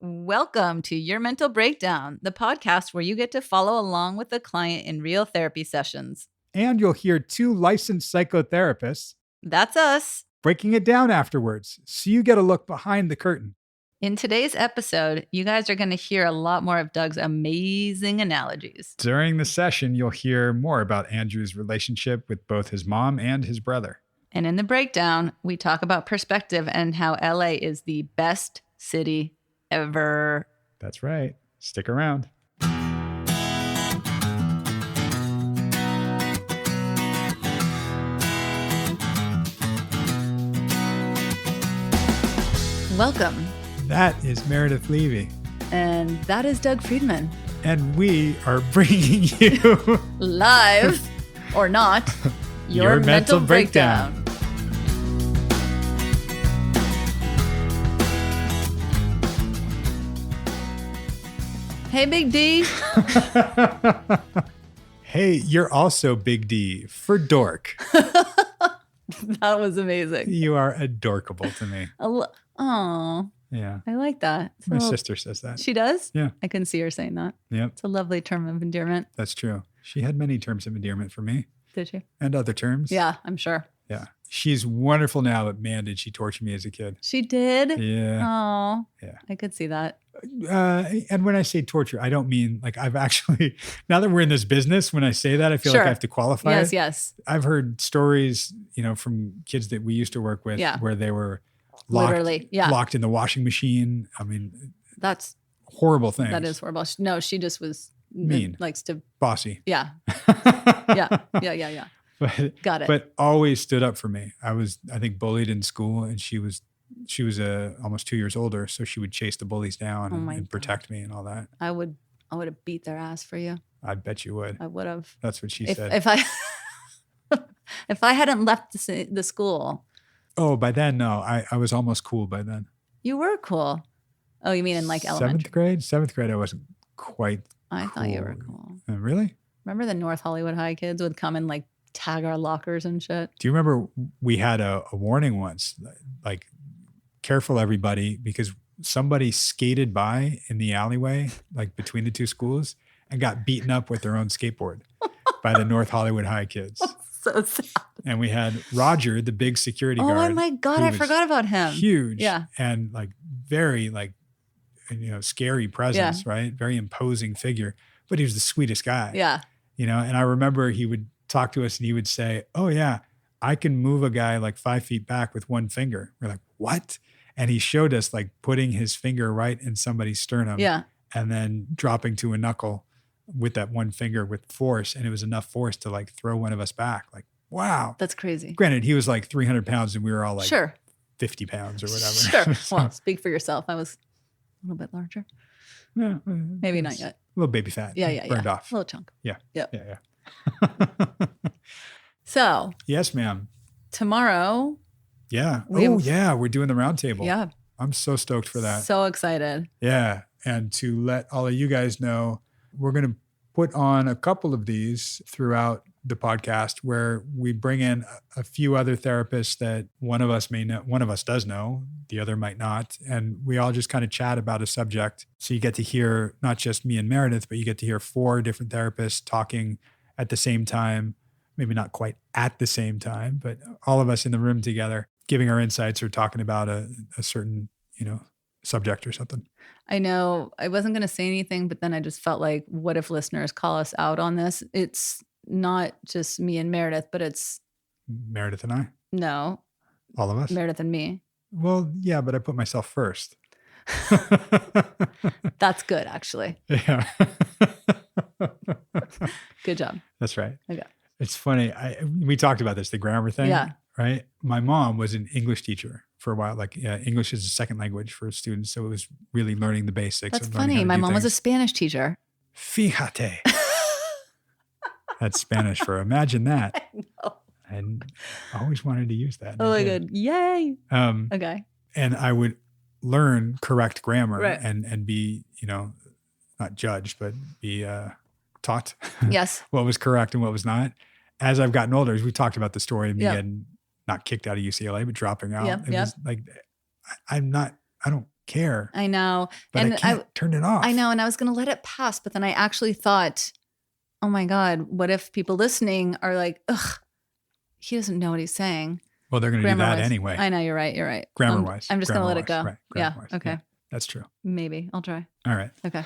Welcome to Your Mental Breakdown, the podcast where you get to follow along with the client in real therapy sessions. And you'll hear two licensed psychotherapists. That's us. Breaking it down afterwards, so you get a look behind the curtain. In today's episode, you guys are going to hear a lot more of Doug's amazing analogies. During the session, you'll hear more about Andrew's relationship with both his mom and his brother. And in the breakdown, we talk about perspective and how LA is the best city ever. That's right. Stick around. Welcome. That is Meredith Levy. And that is Doug Friedman. And we are bringing you live or not, Your Mental Breakdown. Hey, Big D. Hey, you're also Big D for dork. That was amazing. You are adorkable to me. Oh, yeah. I like that. My sister says that. She does? Yeah. I can see her saying that. Yep. It's a lovely term of endearment. That's true. She had many terms of endearment for me. Did she? And other terms. Yeah, I'm sure. Yeah. She's wonderful now, but man, did she torture me as a kid. She did? Yeah. Oh. Yeah. I could see that. And when I say torture, I don't mean like I've actually, now that we're in this business, when I say that, I feel like I have to qualify Yes, it. yes. I've heard stories, from kids that we used to work with where they were locked in the washing machine. I mean, that's horrible things. That is horrible. No, she just was mean. Likes to. Bossy. Yeah. Yeah. Got it. But always stood up for me. I think, bullied in school, and she was almost 2 years older, so she would chase the bullies down and protect me and all that. I would have beat their ass for you. I bet you would. I would have. That's what she said. If I hadn't left the school. Oh, by then, no. I was almost cool by then. You were cool. Oh, you mean in like elementary? Seventh grade, I wasn't quite I thought you were cool. Really? Remember the North Hollywood High kids would come and like tag our lockers and shit? Do you remember we had a warning once, like, careful everybody, because somebody skated by in the alleyway, like between the two schools, and got beaten up with their own skateboard by the North Hollywood High kids. So sad. And we had Roger, the big security guard. Oh my God, I forgot about him. Huge. Yeah. And like very scary presence, right? Very imposing figure. But he was the sweetest guy. Yeah. And I remember he would talk to us and he would say, "Oh yeah, I can move a guy like 5 feet back with one finger." We're like, "What?" And he showed us like putting his finger right in somebody's sternum. Yeah. And then dropping to a knuckle with that one finger with force. And it was enough force to like throw one of us back. Like, wow. That's crazy. Granted, he was like 300 pounds and we were all like 50 pounds or whatever. Sure. So, well, speak for yourself. I was a little bit larger. Yeah. Maybe not yet. A little baby fat. Yeah. Burned off. A little chunk. Yeah. Yep. Yeah. So. Yes, ma'am. Tomorrow. Yeah. We're doing the roundtable. Yeah. I'm so stoked for that. So excited. Yeah. And to let all of you guys know, we're going to put on a couple of these throughout the podcast where we bring in a few other therapists that one of us may know, one of us does know, the other might not. And we all just kind of chat about a subject. So you get to hear not just me and Meredith, but you get to hear 4 different therapists talking at the same time, maybe not quite at the same time, but all of us in the room together, giving our insights or talking about a certain, subject or something. I know I wasn't going to say anything, but then I just felt like, what if listeners call us out on this? It's not just me and Meredith, but it's Meredith and I. No. All of us? Meredith and me. Well, yeah, but I put myself first. That's good, actually. Yeah. Good job. That's right. Okay. It's funny. We talked about this, the grammar thing. Yeah. Right. My mom was an English teacher for a while. Like English is a second language for students. So it was really learning the basics. That's funny. My mom was a Spanish teacher. Fíjate. That's Spanish for imagine that. I know. And I always wanted to use that. Oh my God. Yay. Okay. And I would learn correct grammar and be, not judged, but be taught yes. what was correct and what was not. As I've gotten older, as we talked about the story of me getting not kicked out of UCLA, but dropping out. It was like, I don't care, I know. but I can't turn it off. I know. And I was going to let it pass, but then I actually thought, oh my God, what if people listening are like, ugh, he doesn't know what he's saying. Well, they're going to do that anyway. I know. You're right. You're right. Grammar-wise. I'm just going to let it go. Right. Yeah. Okay. Yeah, that's true. Maybe. I'll try. All right. Okay.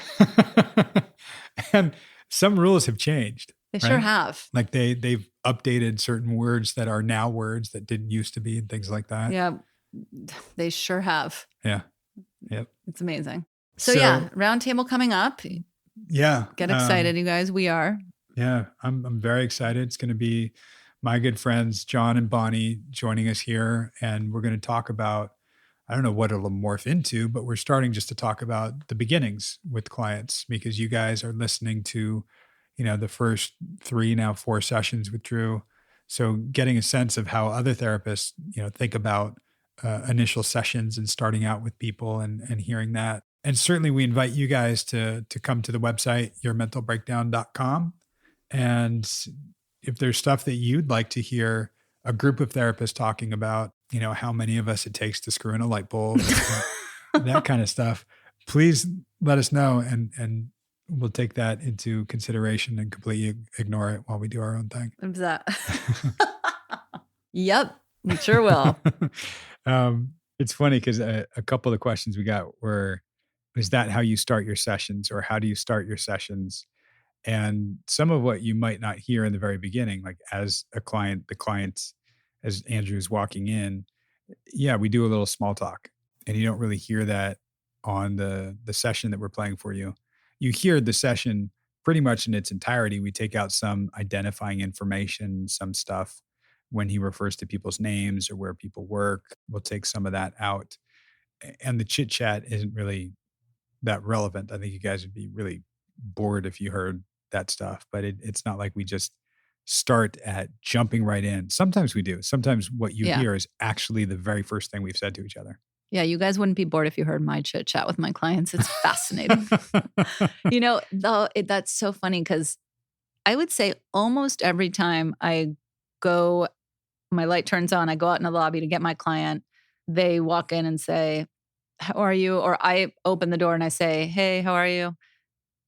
And some rules have changed. They sure have. Like they've updated certain words that are now words that didn't used to be and things like that. Yeah. They sure have. Yeah. Yep. It's amazing. So yeah, roundtable coming up. Yeah. Get excited, you guys. We are. Yeah. I'm very excited. It's going to be my good friends, John and Bonnie, joining us here. And we're going to talk about, I don't know what it'll morph into, but we're starting just to talk about the beginnings with clients, because you guys are listening to, the first 3, now 4 sessions with Drew. So getting a sense of how other therapists, think about initial sessions and starting out with people and hearing that. And certainly we invite you guys to come to the website, yourmentalbreakdown.com. And if there's stuff that you'd like to hear a group of therapists talking about, how many of us it takes to screw in a light bulb, that kind of stuff, please let us know. And we'll take that into consideration and completely ignore it while we do our own thing. What's that? Yep, we sure will. It's funny because a couple of the questions we got were, is that how you start your sessions, or how do you start your sessions? And some of what you might not hear in the very beginning, like as a client, as Andrew's walking in, yeah, we do a little small talk, and you don't really hear that on the session that we're playing for you. You hear the session pretty much in its entirety. We take out some identifying information, some stuff when he refers to people's names or where people work. We'll take some of that out. And the chit chat isn't really that relevant. I think you guys would be really bored if you heard that stuff, but it's not like we just start at jumping right in. Sometimes we do. Sometimes what you hear is actually the very first thing we've said to each other. Yeah, you guys wouldn't be bored if you heard my chit chat with my clients. It's fascinating. That's so funny because I would say almost every time I go, my light turns on, I go out in the lobby to get my client, they walk in and say, how are you? Or I open the door and I say, hey, how are you?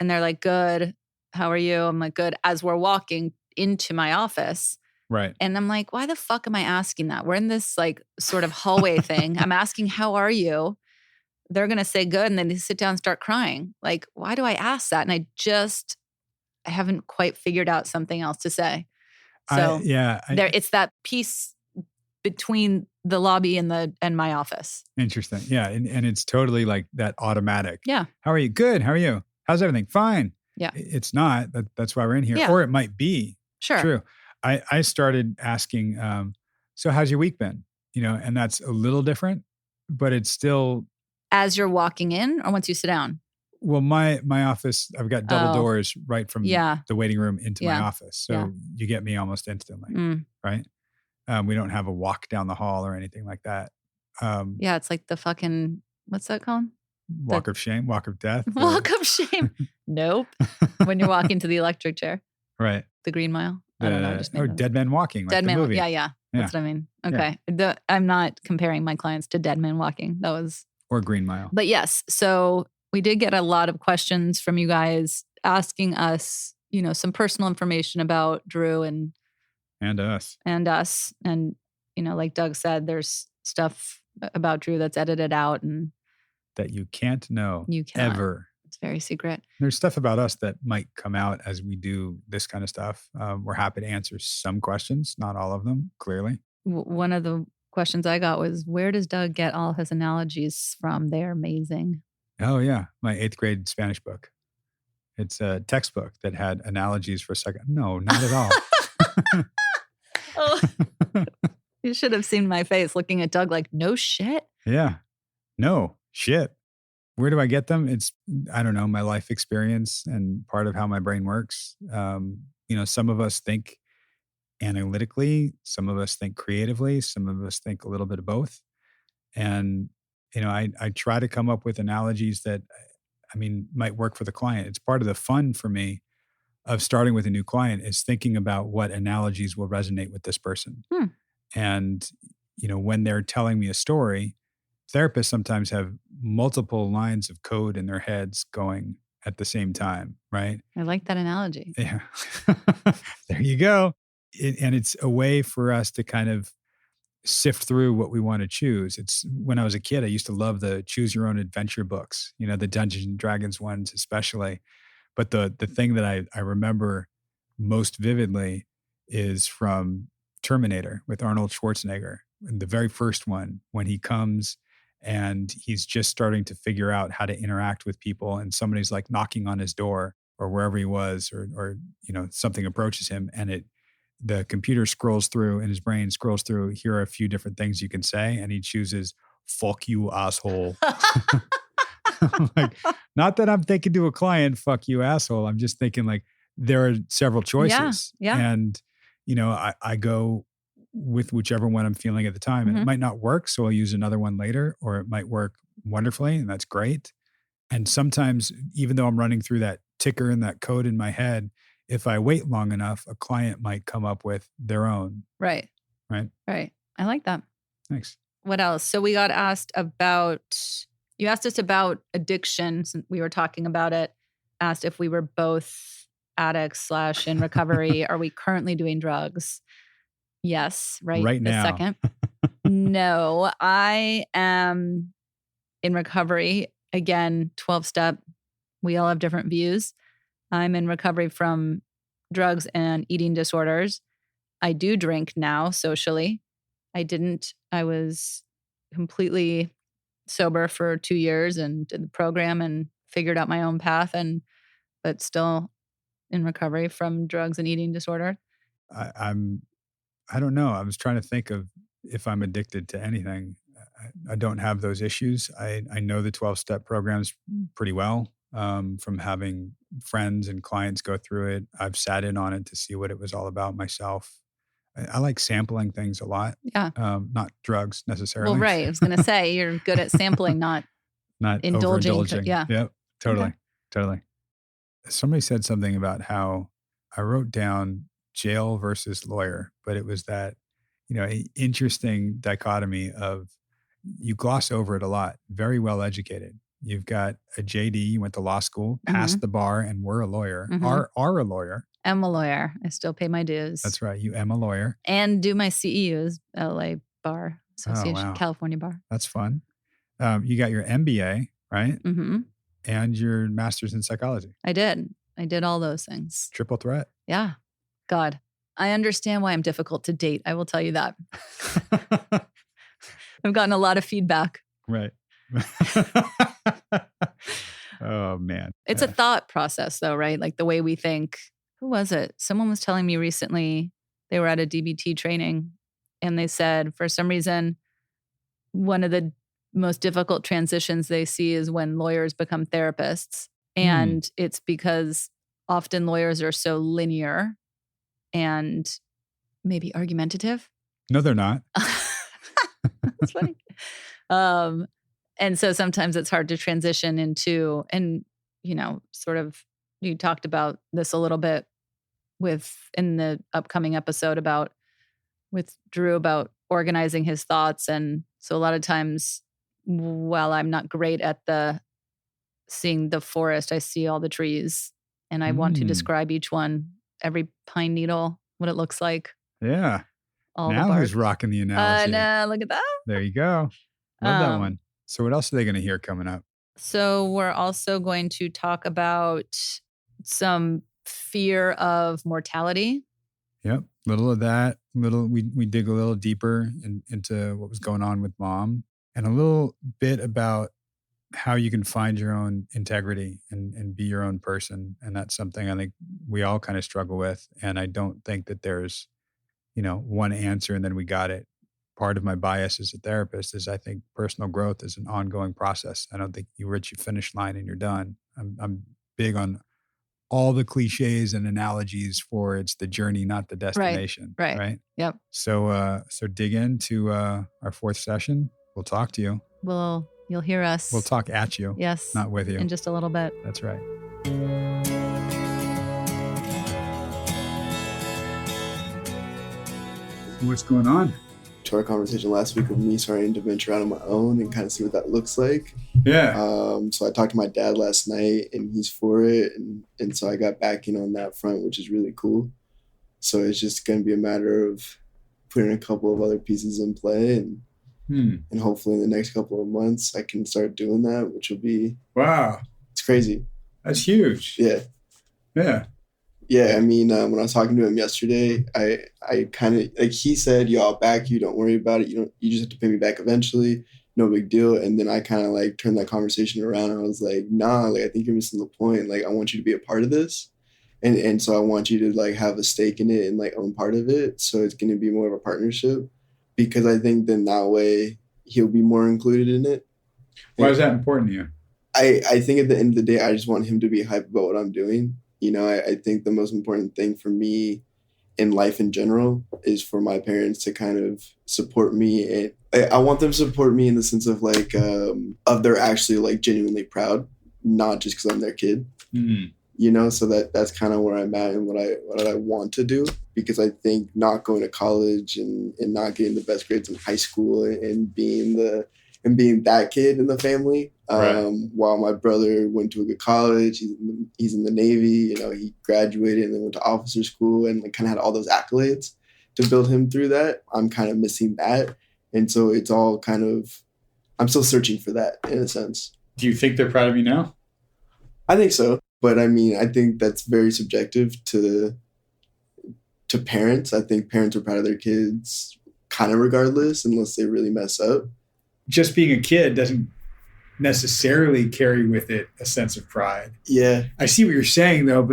And they're like, good. How are you? I'm like, good. As we're walking into my office. Right. And I'm like, why the fuck am I asking that? We're in this like sort of hallway thing. I'm asking, how are you? They're going to say good. And then they sit down and start crying. Like, why do I ask that? And I haven't quite figured out something else to say. So it's that piece between the lobby and my office. Interesting. Yeah. And it's totally like that automatic. Yeah. How are you? Good. How are you? How's everything? Fine. Yeah. It's not. That's why we're in here. Yeah. Or it might be. Sure. True. I started asking, so how's your week been? And that's a little different, but it's still. As you're walking in or once you sit down? Well, my office, I've got double doors right from the waiting room into my office. So you get me almost instantly, right? We don't have a walk down the hall or anything like that. It's like the fucking, what's that called? Walk of shame, walk of death. Walk of shame. Nope. When you're walking to the electric chair. Right. The Green Mile. I don't know. Dead Men Walking. Like Dead Man. movie. Yeah. That's what I mean. Okay. Yeah. I'm not comparing my clients to Dead Men Walking. That was. Or Green Mile. But yes. So we did get a lot of questions from you guys asking us, some personal information about Drew and us. And, like Doug said, there's stuff about Drew that's edited out and that you can't know. You can't. Ever. It's very secret. There's stuff about us that might come out as we do this kind of stuff. We're happy to answer some questions, not all of them, clearly. One of the questions I got was, where does Doug get all his analogies from? They're amazing. Oh, yeah. My 8th grade Spanish book. It's a textbook that had analogies for a second. No, not at all. Oh, you should have seen my face looking at Doug like, no shit. Yeah. No shit. Where do I get them? It's, I don't know, my life experience and part of how my brain works. Some of us think analytically, some of us think creatively, some of us think a little bit of both. And, I try to come up with analogies that, might work for the client. It's part of the fun for me of starting with a new client is thinking about what analogies will resonate with this person. And, when they're telling me a story, therapists sometimes have multiple lines of code in their heads going at the same time, right? I like that analogy. Yeah. There you go. And it's a way for us to kind of sift through what we want to choose. It's when I was a kid, I used to love the choose your own adventure books, the Dungeons and Dragons ones, especially. But the thing that I remember most vividly is from Terminator with Arnold Schwarzenegger. And the very first one, when he comes and he's just starting to figure out how to interact with people, and somebody's like knocking on his door or wherever he was, or something approaches him, and the computer scrolls through in his brain, scrolls through, here are a few different things you can say, and he chooses "fuck you, asshole." I'm like, not that I'm thinking to a client, "fuck you, asshole." I'm just thinking like there are several choices. Yeah. And, I go with whichever one I'm feeling at the time. And it might not work, so I'll use another one later, or it might work wonderfully, and that's great. And sometimes, even though I'm running through that ticker and that code in my head, if I wait long enough, a client might come up with their own. Right. Right. Right. I like that. Thanks. What else? So we got asked about, you asked us about addiction. Since we were talking about it, asked if we were both addicts / in recovery. Are we currently doing drugs? Yes. Right now. Second. No, I am in recovery. Again, 12-step. We all have different views. I'm in recovery from drugs and eating disorders. I do drink now socially. I didn't. I was completely sober for 2 years and did the program and figured out my own path, but still in recovery from drugs and eating disorder. I don't know. I was trying to think of if I'm addicted to anything. I don't have those issues. I know the 12-step programs pretty well from having friends and clients go through it. I've sat in on it to see what it was all about myself. I like sampling things a lot. Yeah. Not drugs necessarily. Well, right. I was going to say, you're good at sampling, not indulging. Overindulging. Yeah. Yep. Totally. Okay. Totally. Somebody said something about how I wrote down jail versus lawyer, but it was that, interesting dichotomy of, you gloss over it a lot, very well educated. You've got a JD, you went to law school, passed the bar, and were a lawyer, are a lawyer. I'm a lawyer. I still pay my dues. That's right. You am a lawyer. And do my CEUs, LA Bar Association, Oh, wow. California Bar. That's fun. You got your MBA, right? Mm-hmm. And your master's in psychology. I did all those things. Triple threat. Yeah. God, I understand why I'm difficult to date. I will tell you that. I've gotten a lot of feedback. Right. Oh, man. It's a thought process though, right? Like the way we think. Who was it? Someone was telling me recently, they were at a DBT training and they said for some reason, one of the most difficult transitions they see is when lawyers become therapists. And it's because often lawyers are so linear and maybe argumentative. No, they're not. That's funny. And so sometimes it's hard to transition into, and, sort of, you talked about this a little bit in the upcoming episode with Drew about organizing his thoughts. And so a lot of times, while I'm not great at seeing the forest, I see all the trees and I want to describe each one, every pine needle, what it looks like. Yeah. All now the bark. who's rocking the analogy? No, look at that. There you go. Love that one. So what else are they going to hear coming up? So we're also going to talk about some fear of mortality. Yep. Little of that. We dig a little deeper into what was going on with mom, and a little bit about how you can find your own integrity and be your own person. And that's something I think we all kind of struggle with. And I don't think that there's, one answer and then we got it. Part of my bias as a therapist is I think personal growth is an ongoing process. I don't think you reach your finish line and you're done. I'm big on all the cliches and analogies for it's the journey, not the destination. Right. Yep. So dig into our fourth session. We'll talk to you. You'll hear us. We'll talk at you. Yes. Not with you. In just a little bit. That's right. What's going on? to our conversation last week of me starting to venture out on my own and kind of see what that looks like. Yeah. So I talked to my dad last night and he's for it. And so I got backing on that front, which is really cool. So it's just going to be a matter of putting a couple of other pieces in play and hopefully in the next couple of months I can start doing that, which will be, wow, it's crazy. That's huge. Yeah. Yeah. Yeah, I mean, when I was talking to him yesterday, I kind of, like, he said, yo, I'll back you, don't worry about it, you just have to pay me back eventually, no big deal. And then I kind of like turned that conversation around and I was like, nah, like, I think you're missing the point. Like, I want you to be a part of this. And so I want you to like have a stake in it and like own part of it. So it's going to be more of a partnership, because I think then that way he'll be more included in it. Why is that important to you? I think at the end of the day, I just want him to be hype about what I'm doing. You know, I think the most important thing for me in life in general is for my parents to kind of support me. And I want them to support me in the sense of like, of they're actually like genuinely proud, not just because I'm their kid. You know, so that's kind of where I'm at and what I want to do, because I think not going to college and not getting the best grades in high school and being that kid in the family, right. While my brother went to a good college, he's in the Navy, you know, he graduated and then went to officer school and like kind of had all those accolades to build him through that. I'm kind of missing that. And so it's all kind of, I'm still searching for that in a sense. Do you think they're proud of you now? I think so. But I mean, I think that's very subjective to parents. I think parents are proud of their kids kind of regardless, unless they really mess up. Just being a kid doesn't necessarily carry with it a sense of pride. Yeah. I see what you're saying though,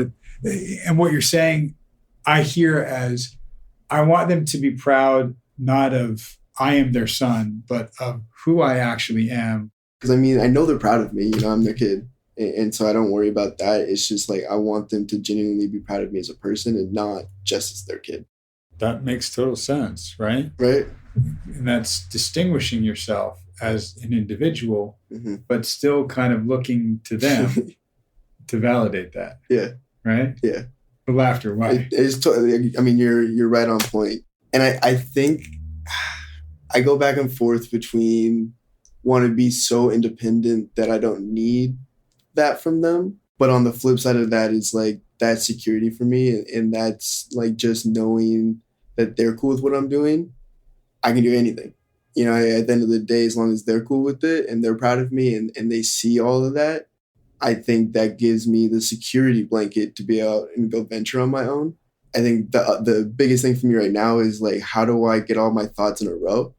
and what you're saying, I hear as I want them to be proud, not of I am their son, but of who I actually am. Because I mean, I know they're proud of me, you know, I'm their kid. And so I don't worry about that. It's just like, I want them to genuinely be proud of me as a person and not just as their kid. That makes total sense, right? Right. And that's distinguishing yourself as an individual, but still kind of looking to them to validate that. Yeah. Right? Yeah. The laughter, why? It's totally, I mean, you're right on point. And I think I go back and forth between want to be so independent that I don't need that from them. But on the flip side of that is like that security for me. And that's like just knowing that they're cool with what I'm doing. I can do anything. You know, at the end of the day, as long as they're cool with it and they're proud of me and they see all of that, I think that gives me the security blanket to be out and go venture on my own. I think the biggest thing for me right now is like, how do I get all my thoughts in a row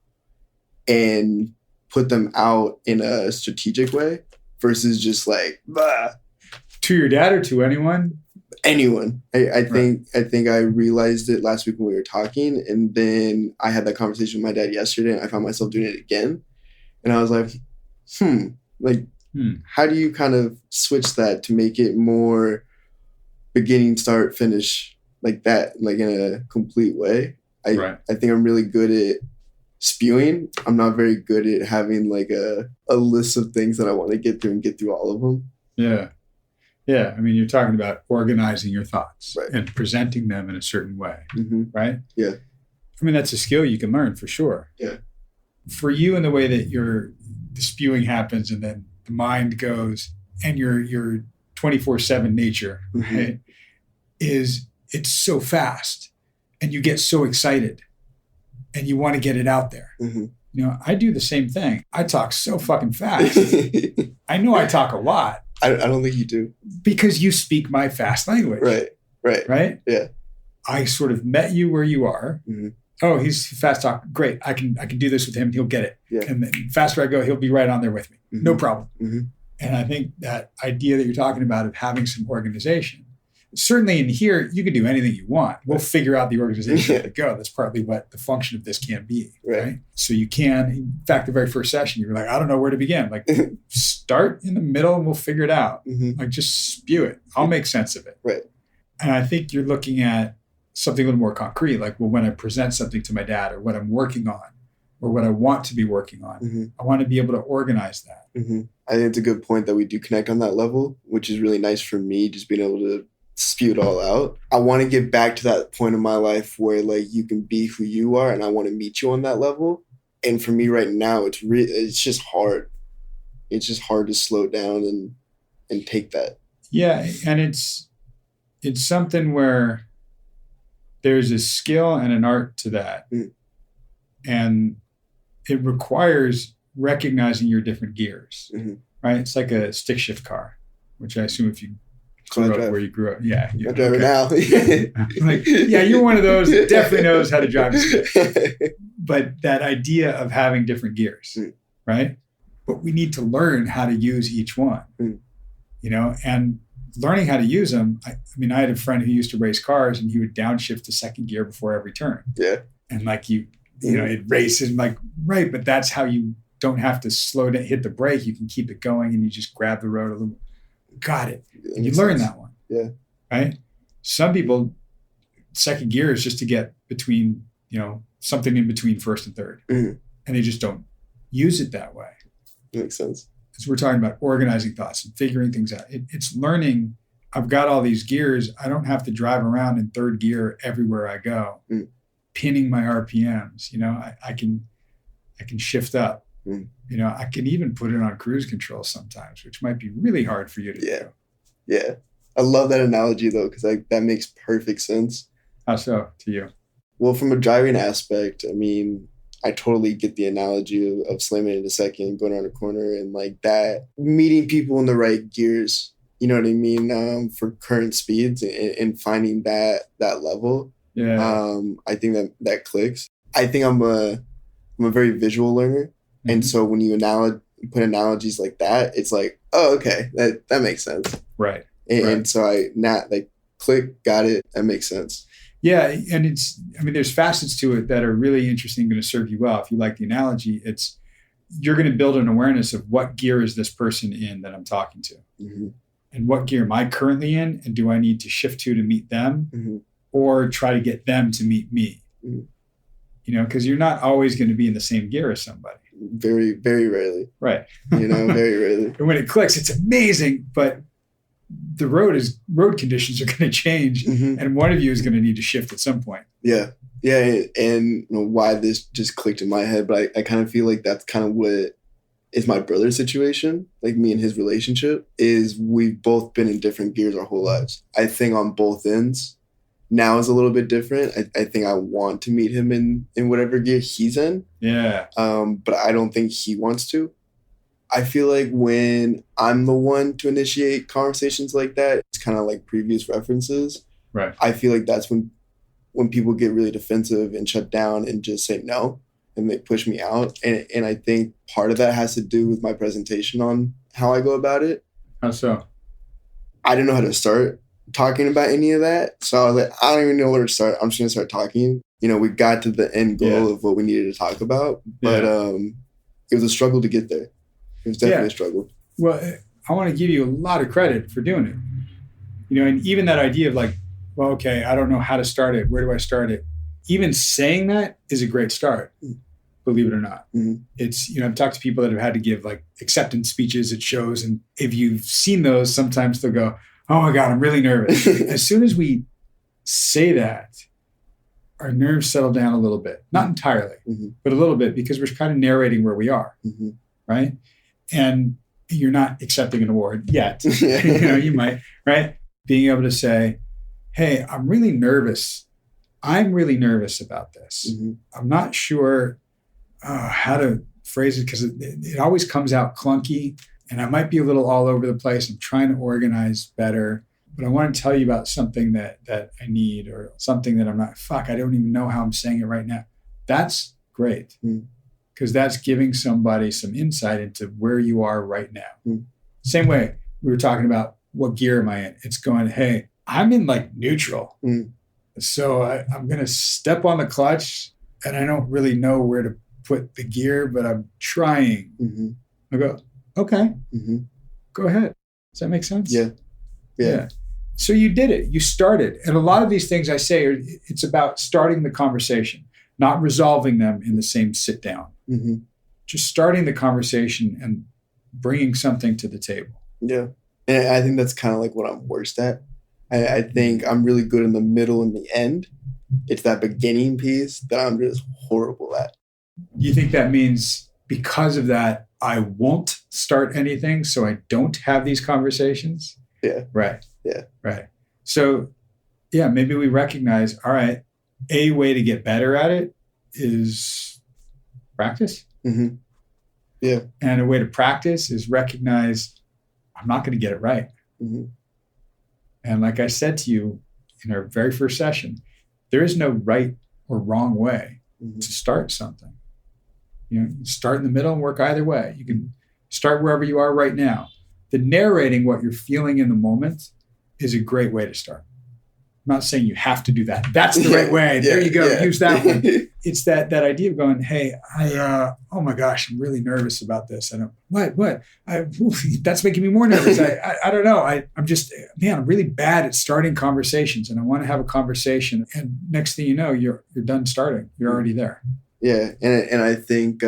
and put them out in a strategic way versus just like, bah. To your dad or to anyone? Anyone. I think I realized it last week when we were talking, and then I had that conversation with my dad yesterday and I found myself doing it again. And I was like, how do you kind of switch that to make it more beginning, start, finish like that, like in a complete way? I think I'm really good at spewing. I'm not very good at having like a list of things that I want to get through and get through all of them. Yeah. Yeah. I mean, you're talking about organizing your thoughts and presenting them in a certain way, right? Yeah. I mean, that's a skill you can learn for sure. Yeah. For you, in the way that the spewing happens and then the mind goes and your 24/7 nature, right, is it's so fast and you get so excited and you want to get it out there. You know, I do the same thing. I talk so fucking fast. I know I talk a lot. I don't think you do. Because you speak my fast language. Right. Yeah. I sort of met you where you are. Oh, he's fast talk. Great. I can do this with him. He'll get it. Yeah. And then faster I go, he'll be right on there with me. No problem. And I think that idea that you're talking about of having some organization, certainly in here, you can do anything you want. We'll figure out the organization to go. That's partly what the function of this can be. Right. So you can, in fact, the very first session, you were like, I don't know where to begin. Like, start in the middle and we'll figure it out. Like, just spew it. I'll make sense of it. Right. And I think you're looking at something a little more concrete, like, well, when I present something to my dad or what I'm working on or what I want to be working on, I want to be able to organize that. I think it's a good point that we do connect on that level, which is really nice for me, just being able to spew it all out. I want to get back to that point in my life where like you can be who you are, and I want to meet you on that level. And for me right now, it's just hard. It's just hard to slow down and take that. Yeah, and it's something where there's a skill and an art to that. And it requires recognizing your different gears, right? It's like a stick shift car, which I assume if you grew up where you grew up. Yeah. I drive it now. Like, yeah, you're one of those that definitely knows how to drive a stick. But that idea of having different gears, right? But we need to learn how to use each one, you know, and learning how to use them. I mean, I had a friend who used to race cars, and he would downshift to second gear before every turn. Yeah. And like you know, it races and like, right. But that's how you don't have to slow down, hit the brake. You can keep it going and you just grab the road a little. Got it. And you learn that one. Yeah. Right. Some people, second gear is just to get between, you know, something in between first and third. And they just don't use it that way. Makes sense. Because we're talking about organizing thoughts and figuring things out. It's learning. I've got all these gears. I don't have to drive around in third gear everywhere I go, pinning my RPMs. You know, I can shift up. You know, I can even put it on cruise control sometimes, which might be really hard for you to do. Yeah. I love that analogy though, because that makes perfect sense. How so to you? Well, from a driving aspect, I mean, I totally get the analogy of slamming into second, going around a corner, and like that, meeting people in the right gears, you know what I mean, for current speeds and finding that level. Yeah. I think that clicks. I think I'm a very visual learner. And so when you put analogies like that, it's like, oh, okay, that makes sense. Right. And so click, got it. That makes sense. Yeah. And there's facets to it that are really interesting, going to serve you well. If you like the analogy, you're going to build an awareness of what gear is this person in that I'm talking to, and what gear am I currently in, and do I need to shift to meet them, or try to get them to meet me? You know, because you're not always going to be in the same gear as somebody. Very, very rarely. Right. You know, very rarely. And when it clicks, it's amazing, but the road conditions are going to change, and one of you is going to need to shift at some point. Yeah. And you know, why this just clicked in my head, but I kind of feel like that's kind of what is my brother's situation. Like me and his relationship is we've both been in different gears our whole lives. I think on both ends. Now is a little bit different. I think I want to meet him in whatever gear he's in. Yeah. But I don't think he wants to. I feel like when I'm the one to initiate conversations like that, it's kind of like previous references. Right. I feel like that's when people get really defensive and shut down and just say no, and they push me out. And I think part of that has to do with my presentation on how I go about it. How so? I didn't know how to start talking about any of that. So I was like, I don't even know where to start. I'm just going to start talking. You know, we got to the end goal of what we needed to talk about, but it was a struggle to get there. It was definitely a struggle. Well, I want to give you a lot of credit for doing it. You know, and even that idea of like, well, okay, I don't know how to start it. Where do I start it? Even saying that is a great start, believe it or not. It's, you know, I've talked to people that have had to give like acceptance speeches at shows. And if you've seen those, sometimes they'll go, oh my God, I'm really nervous. As soon as we say that, our nerves settle down a little bit. Not entirely, but a little bit, because we're kind of narrating where we are, right? And you're not accepting an award yet. You know, you might, right? Being able to say, hey, I'm really nervous. I'm really nervous about this. I'm not sure how to phrase it, because it always comes out clunky. And I might be a little all over the place. I'm trying to organize better, but I want to tell you about something that I need, or something that I'm not, I don't even know how I'm saying it right now. That's great, because that's giving somebody some insight into where you are right now. Same way we were talking about what gear am I in? It's going, hey, I'm in like neutral. So I'm going to step on the clutch, and I don't really know where to put the gear, but I'm trying. I go, okay, go ahead. Does that make sense? Yeah. So you did it. You started. And a lot of these things I say, it's about starting the conversation, not resolving them in the same sit down. Just starting the conversation and bringing something to the table. Yeah. And I think that's kind of like what I'm worst at. I think I'm really good in the middle and the end. It's that beginning piece that I'm just horrible at. You think that means because of that, I won't start anything, so I don't have these conversations? Yeah. Right. Yeah. Right. So, yeah, maybe we recognize, all right, a way to get better at it is practice. Mm-hmm. Yeah. And a way to practice is recognize I'm not going to get it right. Mm-hmm. And like I said to you in our very first session, there is no right or wrong way to start something. You start in the middle and work either way. You can start wherever you are right now. The narrating what you're feeling in the moment is a great way to start. I'm not saying you have to do that. That's the right way. There you go. Use that one. It's that idea of going, hey, oh my gosh, I'm really nervous about this. I don't, what? That's making me more nervous. I don't know. I'm just, man, I'm really bad at starting conversations, and I want to have a conversation. And next thing you know, you're done starting. You're already there. Yeah. And I think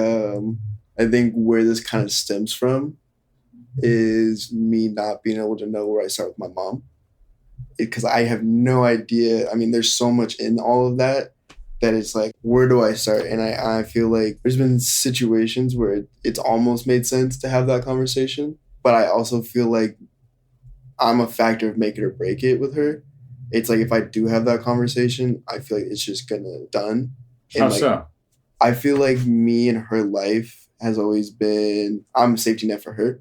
where this kind of stems from is me not being able to know where I start with my mom. Because I have no idea. I mean, there's so much in all of that it's like, where do I start? And I feel like there's been situations where it's almost made sense to have that conversation. But I also feel like I'm a factor of make it or break it with her. It's like if I do have that conversation, I feel like it's just gonna done. How so? I feel like me and her life has always been, I'm a safety net for her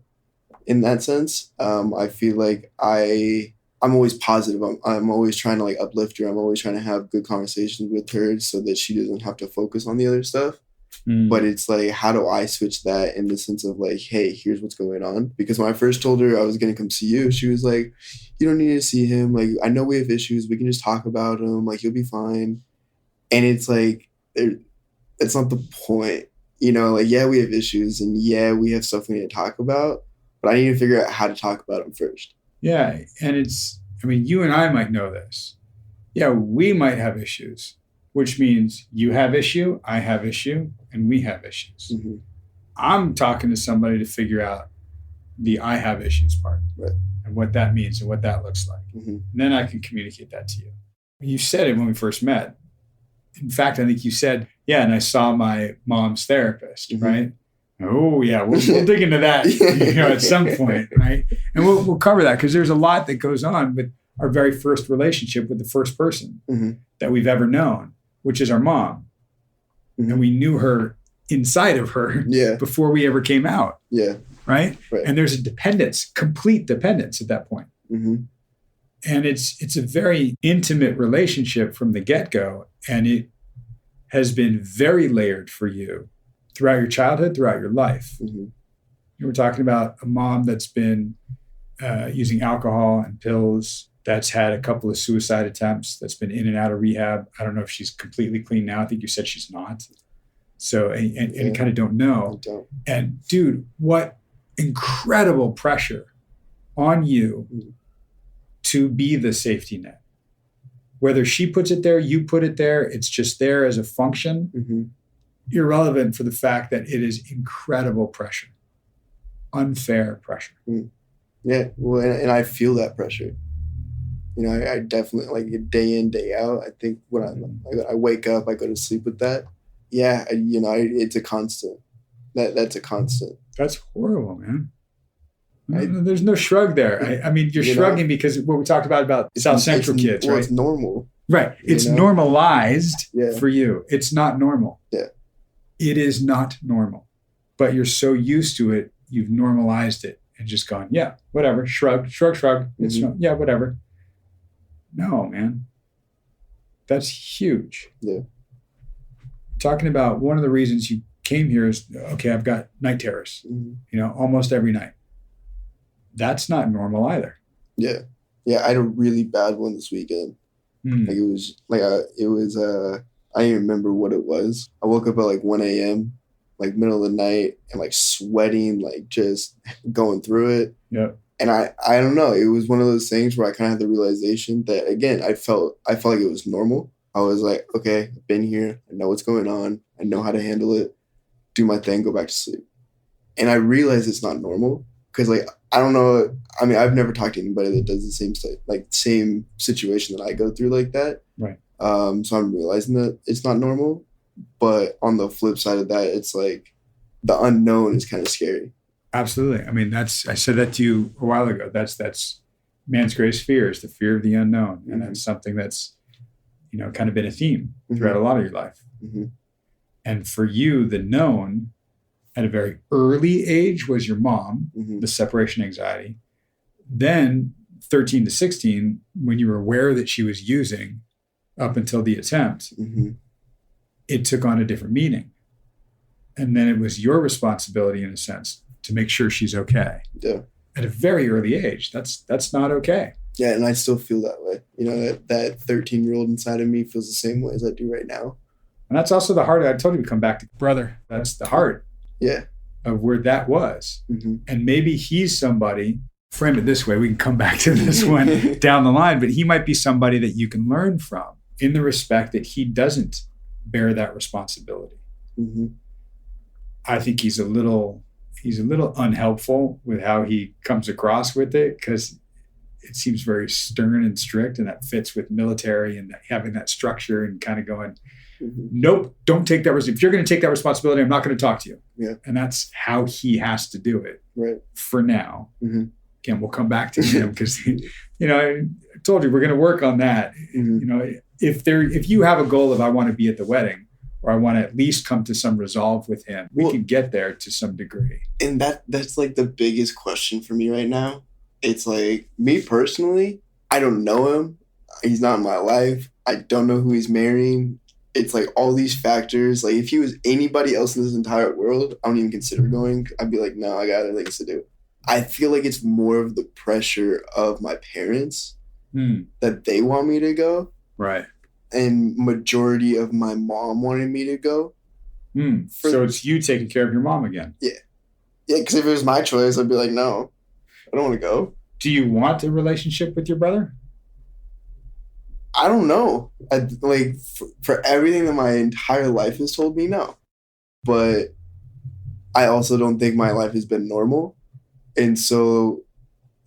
in that sense. I feel like I'm always positive. I'm always trying to like uplift her. I'm always trying to have good conversations with her so that she doesn't have to focus on the other stuff. But it's like, how do I switch that in the sense of like, hey, here's what's going on? Because when I first told her I was going to come see you, she was like, you don't need to see him. Like, I know we have issues. We can just talk about them. Like, you'll be fine. And it's like, it's not the point. Like, yeah, we have issues and yeah, we have stuff we need to talk about, but I need to figure out how to talk about them first. Yeah. And you and I might know this. Yeah, we might have issues, which means you have issue, I have issue, and we have issues. Mm-hmm. I'm talking to somebody to figure out the I have issues part, right, and what that means and what that looks like. Mm-hmm. And then I can communicate that to you. You said it when we first met. In fact, I think you said, yeah, and I saw my mom's therapist, mm-hmm, right? Oh, yeah, we'll dig into that at some point, right? And we'll cover that because there's a lot that goes on with our very first relationship with the first person, mm-hmm, that we've ever known, which is our mom. Mm-hmm. And we knew her inside of her, yeah, before we ever came out. Yeah. Right? And there's a dependence, complete dependence at that point. Mm-hmm. And it's a very intimate relationship from the get-go. And it has been very layered for you throughout your childhood, throughout your life. Mm-hmm. You were talking about a mom that's been using alcohol and pills, that's had a couple of suicide attempts, that's been in and out of rehab. I don't know if she's completely clean now. I think you said she's not. So, and you kind of don't know. I don't. And dude, what incredible pressure on you, mm-hmm, to be the safety net. Whether she puts it there, you put it there, it's just there as a function, mm-hmm, irrelevant for the fact that it is incredible pressure, unfair pressure. Mm. Yeah, well, and I feel that pressure. I definitely, like, day in, day out. I think when I wake up, I go to sleep with that. Yeah, it's a constant. That's a constant. That's horrible, man. There's no shrug there. I mean, you're shrugging because what we talked about South Central kids, right? It's normal. Right. It's normalized for you. It's not normal. Yeah. It is not normal. But you're so used to it, you've normalized it and just gone, yeah, whatever. Shrug. Mm-hmm. It's yeah, whatever. No, man. That's huge. Yeah. Talking about one of the reasons you came here is, okay, I've got night terrors, mm-hmm, almost every night. That's not normal either. Yeah. Yeah. I had a really bad one this weekend. Mm. I don't even remember what it was. I woke up at 1 a.m., middle of the night, and sweating, just going through it. Yeah. And I don't know. It was one of those things where I kind of had the realization that, again, I felt like it was normal. I was like, okay, I've been here. I know what's going on. I know how to handle it. Do my thing, go back to sleep. And I realized it's not normal. Because like, I don't know. I mean, I've never talked to anybody that does the same situation that I go through like that. Right. So I'm realizing that it's not normal. But on the flip side of that, it's like the unknown is kind of scary. Absolutely. I mean, I said that to you a while ago. That's man's greatest fear, is the fear of the unknown. Mm-hmm. And that's something that's, kind of been a theme throughout a lot of your life. Mm-hmm. And for you, the known at a very early age was your mom, the separation anxiety. Then 13 to 16, when you were aware that she was using up until the attempt, it took on a different meaning. And then it was your responsibility, in a sense, to make sure she's okay. Yeah. At a very early age. That's not okay. Yeah, and I still feel that way. That 13-year-old inside of me feels the same way as I do right now. And that's also the heart. I told you we come back to brother. That's the heart. Yeah. Of where that was. And maybe he's somebody, frame it this way, we can come back to this one down the line, but he might be somebody that you can learn from, in the respect that he doesn't bear that responsibility. I think he's a little unhelpful with how he comes across with it, because it seems very stern and strict, and that fits with military and having that structure and kind of going, nope, don't take that. If you're going to take that responsibility, I'm not going to talk to you. Yeah. And that's how he has to do it for now. Again, we'll come back to him because, I told you we're going to work on that. If you have a goal of, I want to be at the wedding, or I want to at least come to some resolve with him, we can get there to some degree. And that's like the biggest question for me right now. It's like, me personally, I don't know him. He's not in my life. I don't know who he's marrying. It's like all these factors. Like, if he was anybody else in this entire world, I don't even consider going. I'd be like, no, I got other things to do. I feel like it's more of the pressure of my parents that they want me to go. Right. And majority of my mom wanted me to go. So it's you taking care of your mom again. Yeah. Yeah, because if it was my choice, I'd be like, no, I don't want to go. Do you want a relationship with your brother? I don't know. For everything that my entire life has told me, no. But I also don't think my life has been normal. And so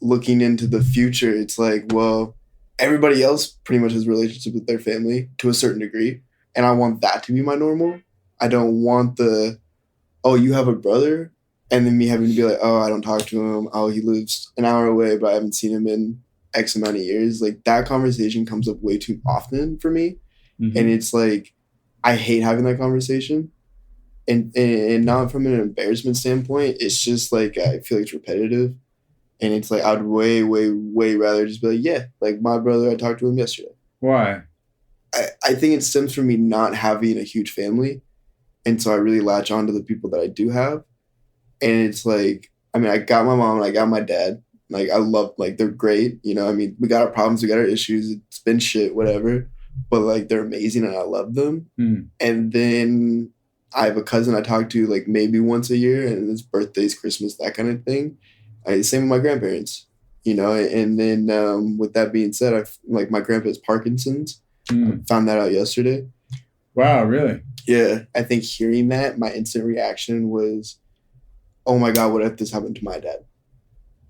looking into the future, it's like, well, everybody else pretty much has relationships with their family to a certain degree. And I want that to be my normal. I don't want you have a brother? And then me having to be like, oh, I don't talk to him. Oh, he lives an hour away, but I haven't seen him in X amount of years. Like, that conversation comes up way too often for me. And it's like, I hate having that conversation. And not from an embarrassment standpoint, it's just like, I feel like it's repetitive. And it's like, I'd way, way, way rather just be like, yeah, like my brother, I talked to him yesterday. Why? I think it stems from me not having a huge family. And so I really latch on to the people that I do have. And it's like, I mean, I got my mom and I got my dad. Like, I love, like, they're great. We got our problems, we got our issues. It's been shit, whatever. But, like, they're amazing and I love them. And then I have a cousin I talk to, like, maybe once a year, and it's birthdays, Christmas, that kind of thing. Same with my grandparents, And then with that being said, my grandpa has Parkinson's. I found that out yesterday. Wow, really? Yeah. I think hearing that, my instant reaction was, oh my God, what if this happened to my dad?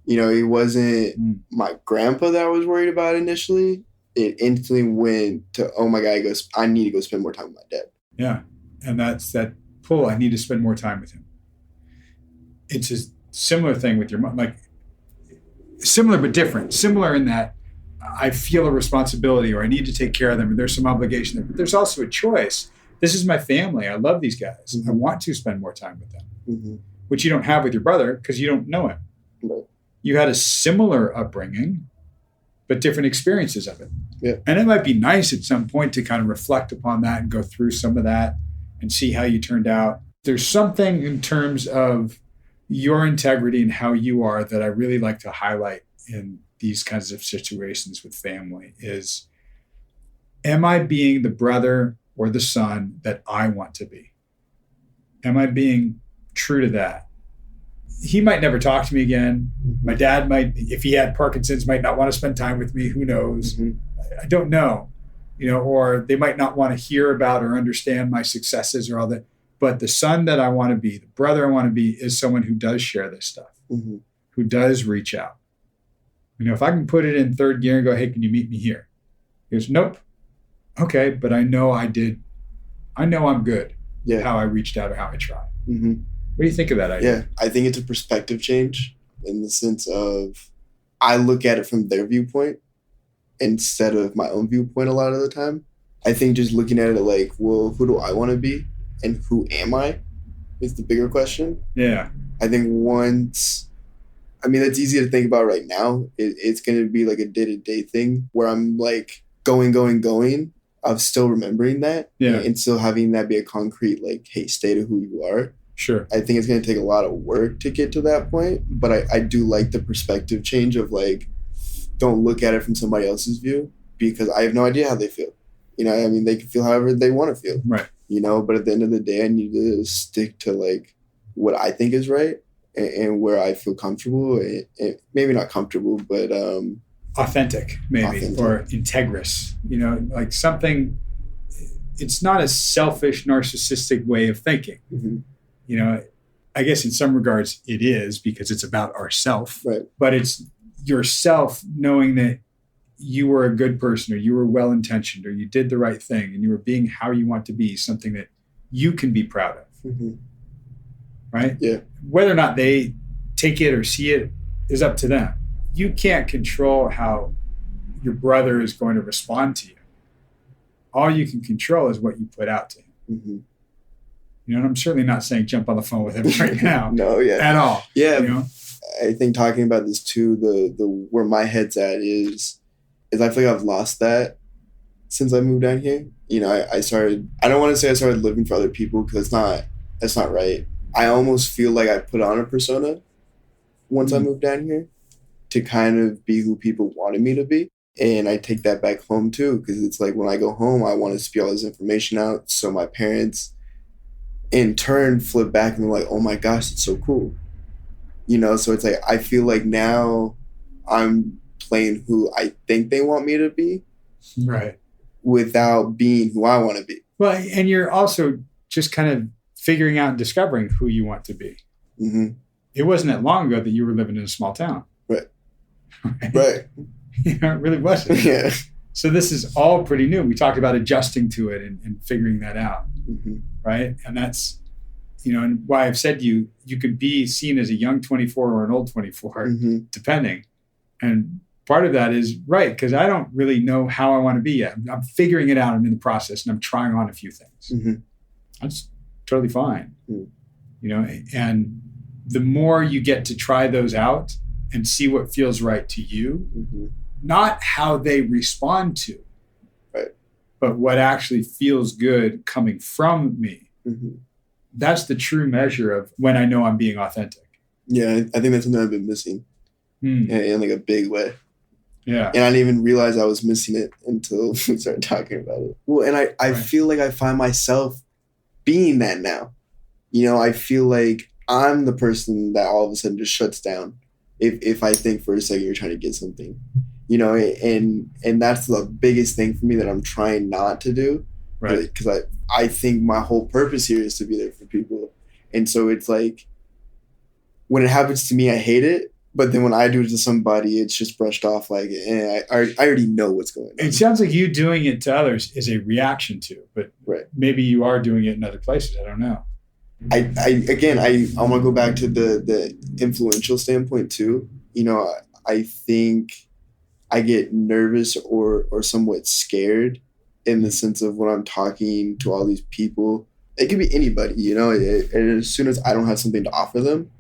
It wasn't my grandpa that I was worried about initially. It instantly went to, oh my God, I need to go spend more time with my dad. Yeah. And that's that pull. I need to spend more time with him. It's a similar thing with your mom, like similar but different. Similar in that I feel a responsibility, or I need to take care of them, or there's some obligation there. But there's also a choice. This is my family. I love these guys. I want to spend more time with them, which you don't have with your brother because you don't know him. Right. You had a similar upbringing, but different experiences of it. Yeah. And it might be nice at some point to kind of reflect upon that and go through some of that and see how you turned out. There's something in terms of your integrity and how you are that I really like to highlight in these kinds of situations with family is, am I being the brother or the son that I want to be? Am I being true to that? He might never talk to me again. My dad might, if he had Parkinson's, might not want to spend time with me. Who knows? I don't know. Or they might not want to hear about or understand my successes or all that. But the son that I want to be, the brother I want to be, is someone who does share this stuff, who does reach out. If I can put it in third gear and go, hey, can you meet me here? He goes, nope. Okay, but I know I did. I know I'm good. Yeah. How I reached out or how I tried. Mm-hmm. What do you think of that idea? Yeah, I think it's a perspective change in the sense of I look at it from their viewpoint instead of my own viewpoint a lot of the time. I think just looking at it like, well, who do I want to be and who am I is the bigger question. Yeah. I think that's easy to think about right now. It's going to be like a day-to-day thing where I'm like going. I'm still remembering that. Yeah. And still having that be a concrete, like, hey, stay to who you are. Sure. I think it's going to take a lot of work to get to that point. But I do like the perspective change of, like, don't look at it from somebody else's view because I have no idea how they feel. They can feel however they want to feel. Right. But at the end of the day, I need to stick to, like, what I think is right and where I feel comfortable. And maybe not comfortable, but authentic, maybe, or integrous. Like something. It's not a selfish, narcissistic way of thinking. Mm-hmm. I guess in some regards it is because it's about ourself. Right. But it's yourself knowing that you were a good person or you were well-intentioned or you did the right thing and you were being how you want to be, something that you can be proud of. Mm-hmm. Right? Yeah. Whether or not they take it or see it is up to them. You can't control how your brother is going to respond to you. All you can control is what you put out to him. Mm-hmm. And I'm certainly not saying jump on the phone with him right now. No, yeah. At all. Yeah. I think talking about this too, the where my head's at is I feel like I've lost that since I moved down here. I don't want to say I started living for other people because that's not right. I almost feel like I put on a persona once I moved down here to kind of be who people wanted me to be. And I take that back home too, because it's like when I go home, I want to spew all this information out. So my parents in turn flip back and they're like, oh my gosh, it's so cool. So it's like, I feel like now I'm playing who I think they want me to be. Right. Without being who I want to be. Well, and you're also just kind of figuring out and discovering who you want to be. Mm-hmm. It wasn't that long ago that you were living in a small town. Right. Right. It really wasn't. Yeah. So this is all pretty new. We talked about adjusting to it and figuring that out. Mm-hmm. Right. And that's, and why I've said you could be seen as a young 24 or an old 24, mm-hmm. depending. And part of that is right, because I don't really know how I want to be yet. I'm figuring it out. I'm in the process and I'm trying on a few things. Mm-hmm. That's totally fine. Mm-hmm. And the more you get to try those out and see what feels right to you, mm-hmm. not how they respond to, right, but what actually feels good coming from me. Mm-hmm. That's the true measure of when I know I'm being authentic. Yeah, I think that's something I've been missing in like a big way. Yeah. And I didn't even realize I was missing it until we started talking about it. Well, and I right. feel like I find myself being that now. I feel like I'm the person that all of a sudden just shuts down if I think for a second you're trying to get something. And that's the biggest thing for me that I'm trying not to do. Right. Because I think my whole purpose here is to be there for people. And so it's like, when it happens to me, I hate it. But then when I do it to somebody, it's just brushed off like, I already know what's going on. It sounds like you doing it to others is a reaction to, but right. Maybe you are doing it in other places. I don't know. I want to go back to the influential standpoint too. I think I get nervous or somewhat scared in the sense of when I'm talking to all these people. It could be anybody, and as soon as I don't have something to offer them,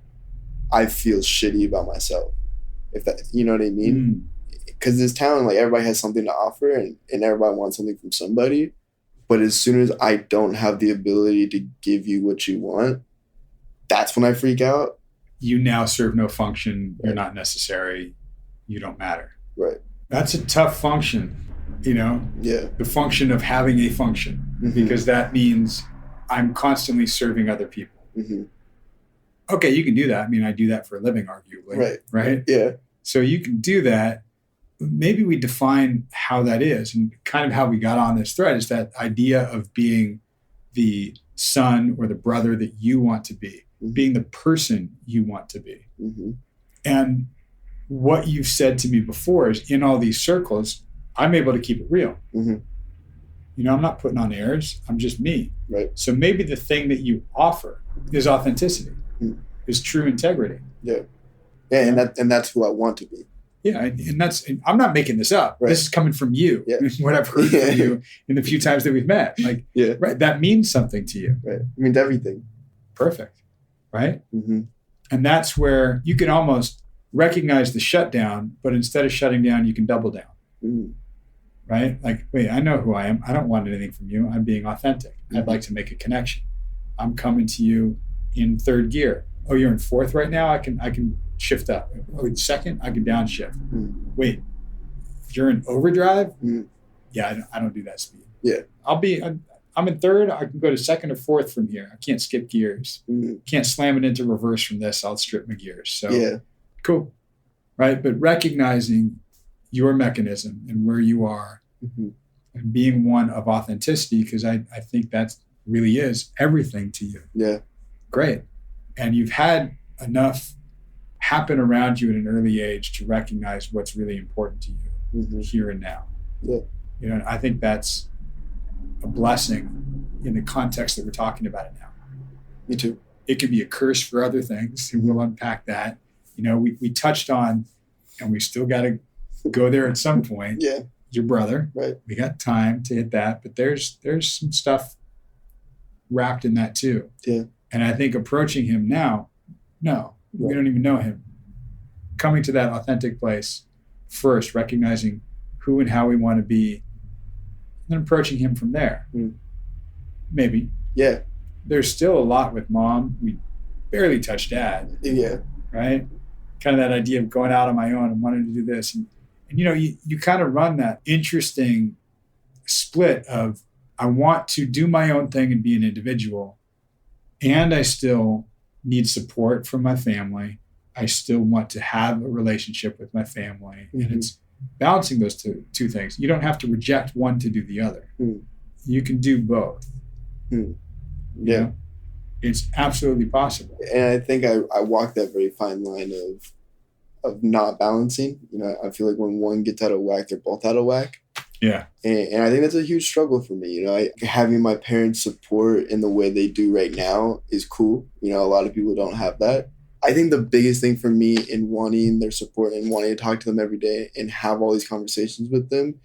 I feel shitty about myself. If that, you know what I mean? Because this town, like, everybody has something to offer and everybody wants something from somebody. But as soon as I don't have the ability to give you what you want, that's when I freak out. You now serve no function. You're not necessary. You don't matter. Right. That's a tough function, Yeah. The function of having a function, mm-hmm. because that means I'm constantly serving other people. Mm-hmm. Okay, you can do that. I mean, I do that for a living, arguably. Right. Right? Yeah. So you can do that. Maybe we define how that is, and kind of how we got on this thread is that idea of being the son or the brother that you want to be, mm-hmm. being the person you want to be. Mm-hmm. And what you've said to me before is in all these circles, I'm able to keep it real. Mm-hmm. You know, I'm not putting on airs. I'm just me. Right. So maybe the thing that you offer is authenticity, is true integrity. Yeah. Yeah, and that's who I want to be. Yeah, and I'm not making this up. Right. This is coming from you. Yeah. What I've heard from you in the few times that we've met. Like, yeah. Right, that means something to you. Right. It means everything. Perfect. Right? Mm-hmm. And that's where you can almost recognize the shutdown, but instead of shutting down, you can double down. Mm-hmm. Right? Like, wait, I know who I am. I don't want anything from you. I'm being authentic. I'd like to make a connection. I'm coming to you in third gear. Oh, you're in fourth right now? I can shift up. Oh, in second, I can downshift. Wait, you're in overdrive? Yeah, I don't do that speed. Yeah. I'm in third. I can go to second or fourth from here. I can't skip gears. Can't slam it into reverse from this. I'll strip my gears. So yeah. Cool. Right? But recognizing your mechanism and where you are and being one of authenticity, because I think that really is everything to you. Yeah. Great. And you've had enough happen around you at an early age to recognize what's really important to you here and now. Yeah. You know, I think that's a blessing in the context that we're talking about it now. Me too. It could be a curse for other things, and we'll unpack that. You know, we touched on, and we still got to go there at some point. Yeah. Your brother. Right. We got time to hit that, but there's some stuff wrapped in that too. Yeah. And I think approaching him now, no, we don't even know him. Coming to that authentic place first, recognizing who and how we want to be, and then approaching him from there. Maybe. Yeah. There's still a lot with mom. We barely touched dad. Yeah. Right? Kind of that idea of going out on my own and wanting to do this. And you know, you kind of run that interesting split of I want to do my own thing and be an individual, and I still need support from my family. I still want to have a relationship with my family. And it's balancing those two things. You don't have to reject one to do the other. You can do both. Yeah. You know? It's absolutely possible. And I think I walk that very fine line of not balancing. You know, I feel like when one gets out of whack, they're both out of whack. Yeah. And I think that's a huge struggle for me. You know, having my parents support in the way they do right now is cool. You know, a lot of people don't have that. I think the biggest thing for me in wanting their support and wanting to talk to them every day and have all these conversations with them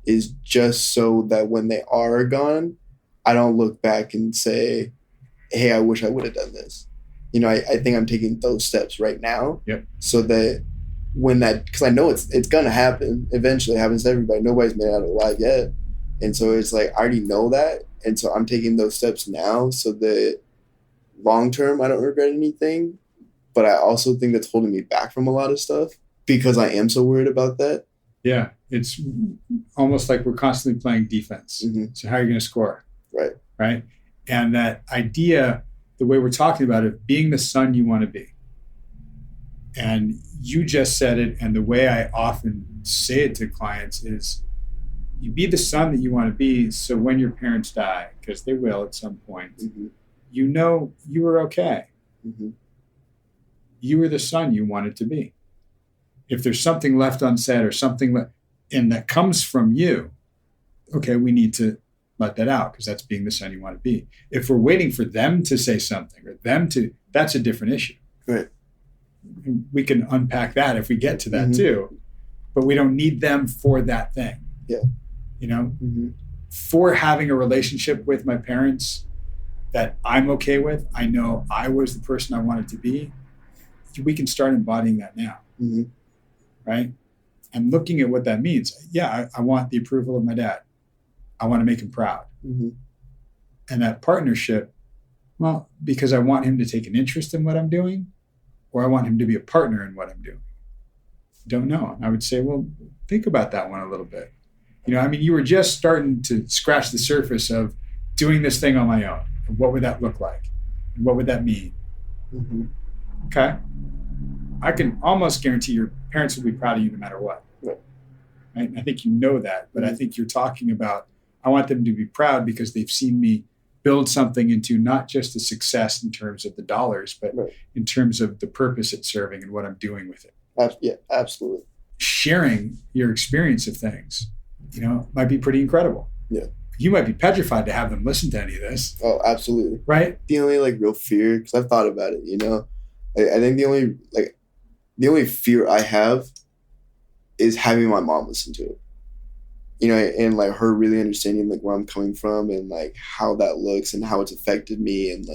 is just so that when they are gone, I don't look back and say, hey, I wish I would have done this. You know, I think I'm taking those steps right now. Yep. So that when that, because I know it's going to happen. Eventually it happens to everybody. Nobody's made it out alive yet. And so it's like, I already know that. And so I'm taking those steps now so that long term, I don't regret anything. But I also think that's holding me back from a lot of stuff because I am so worried about that. Yeah. It's almost like we're constantly playing defense. So how are you going to score? Right. Right. And that idea, the way we're talking about it, being the son you want to be. And you just said it, and the way I often say it to clients is you be the son that you want to be, so when your parents die, because they will at some point, you know you were okay. You were the son you wanted to be. If there's something left unsaid or something and that comes from you, okay, we need to let that out because that's being the son you want to be. If we're waiting for them to say something or them to, that's a different issue. Right. We can unpack that if we get to that too, but we don't need them for that thing. Yeah. You know, for having a relationship with my parents that I'm okay with, I know I was the person I wanted to be. We can start embodying that now. Right. And looking at what that means. Yeah. I want the approval of my dad. I want to make him proud. And that partnership, well, because I want him to take an interest in what I'm doing, or I want him to be a partner in what I'm doing. Don't know. I would say, well, think about that one a little bit. You know, I mean, you were just starting to scratch the surface of doing this thing on my own. What would that look like? What would that mean? Okay. I can almost guarantee your parents will be proud of you no matter what. Right? I think you know that, but I think you're talking about, I want them to be proud because they've seen me build something into not just a success in terms of the dollars, but Right. in terms of the purpose it's serving and what I'm doing with it. Yeah, absolutely. Sharing your experience of things, might be pretty incredible. Yeah. You might be petrified to have them listen to any of this. Oh, absolutely. Right? The only real fear, because I've thought about it, I think the only fear I have is having my mom listen to it. And her really understanding where I'm coming from and how that looks and how it's affected me and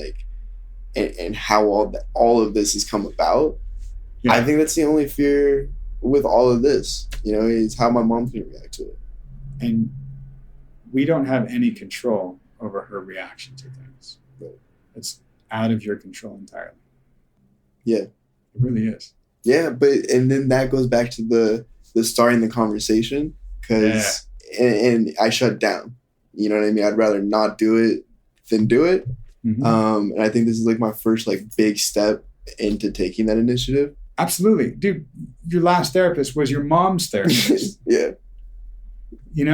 and how all of this has come about. Yeah. I think that's the only fear with all of this, is how my mom's going to react to it. And we don't have any control over her reaction to things. Right. It's out of your control entirely. Yeah. It really is. Yeah, and then that goes back to the starting the conversation, because and I shut down. You know what I mean? I'd rather not do it than do it. Mm-hmm. And I think this is my first big step into taking that initiative. Absolutely. Dude, your last therapist was your mom's therapist. Yeah.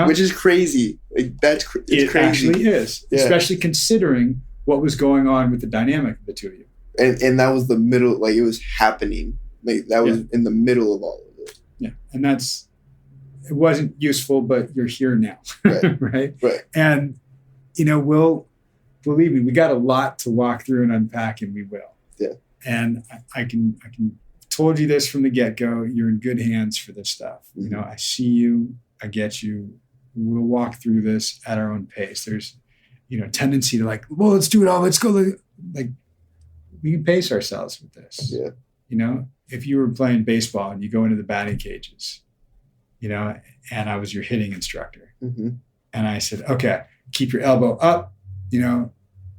Which is crazy. It's it crazy. Actually is. Yeah. Especially considering what was going on with the dynamic of the two of you. And that was the middle, it was happening. That was in the middle of all of it. Yeah. And it wasn't useful, but you're here now. Right. Right. And, believe me, we got a lot to walk through and unpack, and we will. Yeah. And I can told you this from the get-go, you're in good hands for this stuff. Mm-hmm. I see you, I get you. We'll walk through this at our own pace. There's, tendency to well, let's do it all. Let's go. We can pace ourselves with this. Yeah. If you were playing baseball and you go into the batting cages, and I was your hitting instructor, mm-hmm. and I said, okay, keep your elbow up,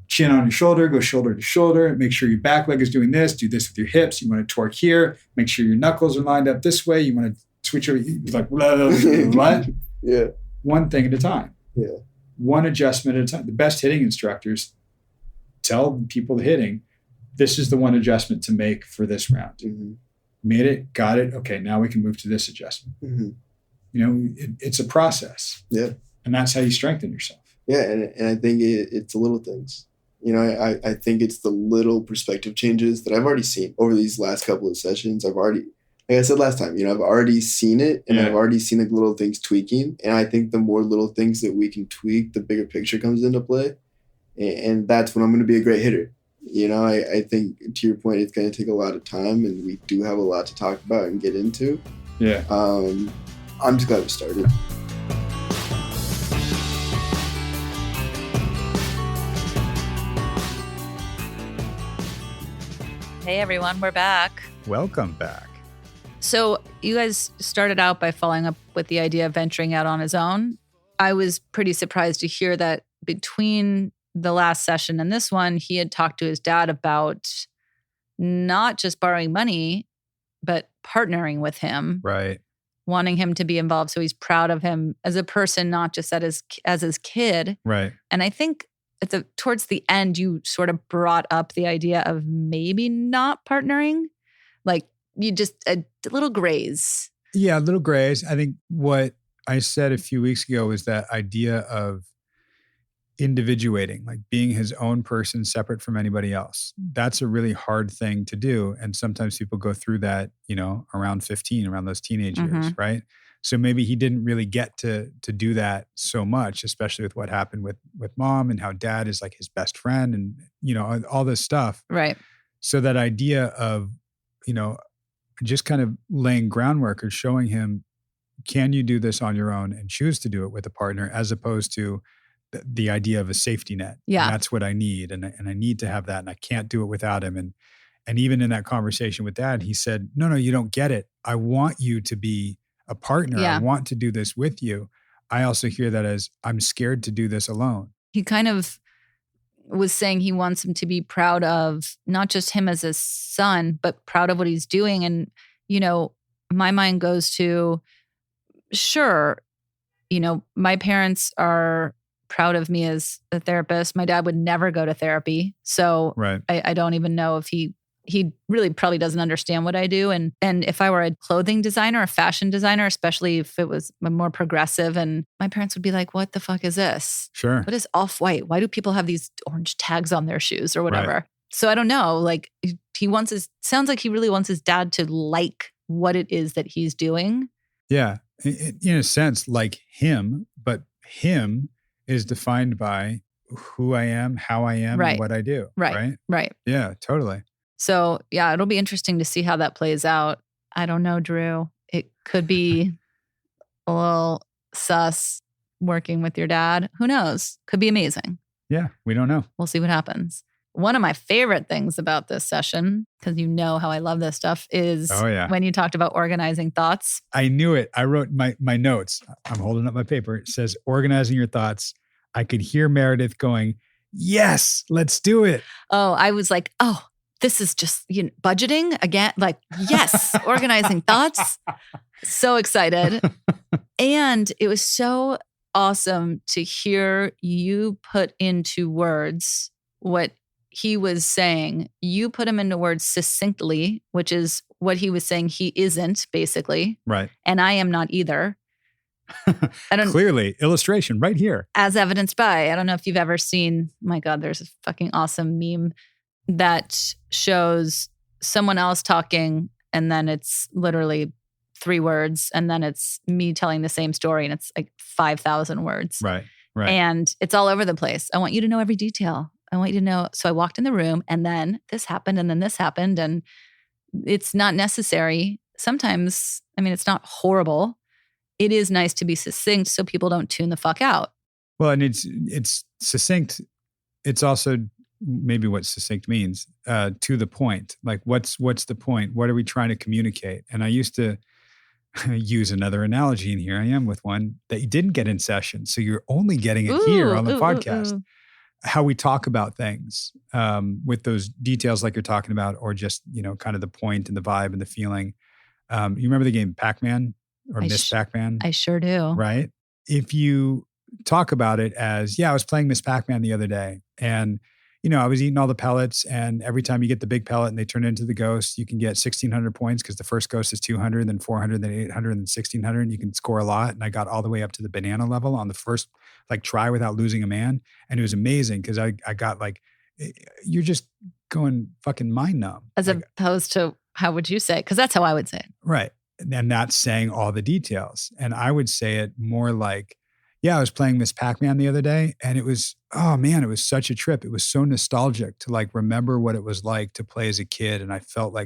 chin on your shoulder, go shoulder to shoulder, make sure your back leg is doing this, do this with your hips. You want to torque here, make sure your knuckles are lined up this way. You want to switch over, what? Yeah. One thing at a time. Yeah. One adjustment at a time. The best hitting instructors tell people hitting, this is the one adjustment to make for this round. Mm-hmm. Made it, got it. Okay, now we can move to this adjustment. Mm-hmm. It's a process. Yeah. And that's how you strengthen yourself. Yeah, and I think it's the little things. I think it's the little perspective changes that I've already seen over these last couple of sessions. I've already, like I said last time, I've already seen it, and I've already seen the little things tweaking. And I think the more little things that we can tweak, the bigger picture comes into play. And that's when I'm going to be a great hitter. I think, to your point, it's going to take a lot of time, and we do have a lot to talk about and get into. Yeah. I'm just glad we started. Hey everyone, we're back. Welcome back. So you guys started out by following up with the idea of venturing out on his own. I was pretty surprised to hear that between the last session and this one, he had talked to his dad about not just borrowing money, but partnering with him. Right. Wanting him to be involved. So he's proud of him as a person, not just as his kid. Right. And I think towards the end, you sort of brought up the idea of maybe not partnering. You just, a little graze. Yeah, a little graze. I think what I said a few weeks ago was that idea of individuating, being his own person separate from anybody else. That's a really hard thing to do. And sometimes people go through that, around 15, around those teenage years, right? So maybe he didn't really get to do that so much, especially with what happened with mom and how dad is his best friend and, all this stuff. Right. So that idea of, just kind of laying groundwork or showing him, can you do this on your own and choose to do it with a partner, as opposed to the idea of a safety net. Yeah. And that's what I need. And I need to have that. And I can't do it without him. And even in that conversation with dad, he said, no, you don't get it. I want you to be a partner. Yeah. I want to do this with you. I also hear that as I'm scared to do this alone. He kind of was saying he wants him to be proud of not just him as a son, but proud of what he's doing. And, my mind goes to, sure, my parents are proud of me as a therapist. My dad would never go to therapy. So right. I don't even know if he he really probably doesn't understand what I do. And if I were a clothing designer, a fashion designer, especially if it was more progressive, and my parents would be like, what the fuck is this? Sure. What is off-white? Why do people have these orange tags on their shoes or whatever? Right. So I don't know. Like sounds like he really wants his dad to like what it is that he's doing. Yeah. In a sense, like him, but him is defined by who I am, how I am, and what I do. Right. Yeah, totally. So yeah, it'll be interesting to see how that plays out. I don't know, Drew. It could be a little sus working with your dad. Who knows? Could be amazing. Yeah, we don't know. We'll see what happens. One of my favorite things about this session, because you know how I love this stuff, is when you talked about organizing thoughts. I knew it. I wrote my notes. I'm holding up my paper. It says, organizing your thoughts. I could hear Meredith going, yes, let's do it. Oh, I was like, oh, this is just budgeting again. Like, yes, organizing thoughts. So excited. And it was so awesome to hear you put into words what he was saying. You put him into words succinctly, which is what he was saying he isn't, basically. Right. And I am not either. Clearly, illustration right here. As evidenced by, I don't know if you've ever seen, my God, there's a fucking awesome meme that shows someone else talking, and then it's literally 3 words, and then it's me telling the same story, and it's like 5,000 words. Right. And it's all over the place. I want you to know every detail. I want you to know. So I walked in the room, and then this happened, and then this happened, and it's not necessary. Sometimes, I mean, it's not horrible. It is nice to be succinct so people don't tune the fuck out. Well, and it's succinct. It's also maybe what succinct means, to the point. Like, what's the point? What are we trying to communicate? And I used to use another analogy, and here I am with one that you didn't get in session. So you're only getting it here on the podcast. How we talk about things with those details like you're talking about, or just, kind of the point and the vibe and the feeling. You remember the game Pac-Man or Miss Pac-Man? I sure do. Right? If you talk about it as, I was playing Miss Pac-Man the other day, and I was eating all the pellets, and every time you get the big pellet and they turn into the ghost, you can get 1,600 points because the first ghost is 200, then 400, then 800, then 1,600. And you can score a lot. And I got all the way up to the banana level on the first try without losing a man. And it was amazing because I got you're just going fucking mind numb. As opposed to, how would you say it? Because that's how I would say it. Right. And that's saying all the details. And I would say it more like, I was playing Miss Pac-Man the other day, and it was, oh man, it was such a trip. It was so nostalgic to remember what it was like to play as a kid. And I felt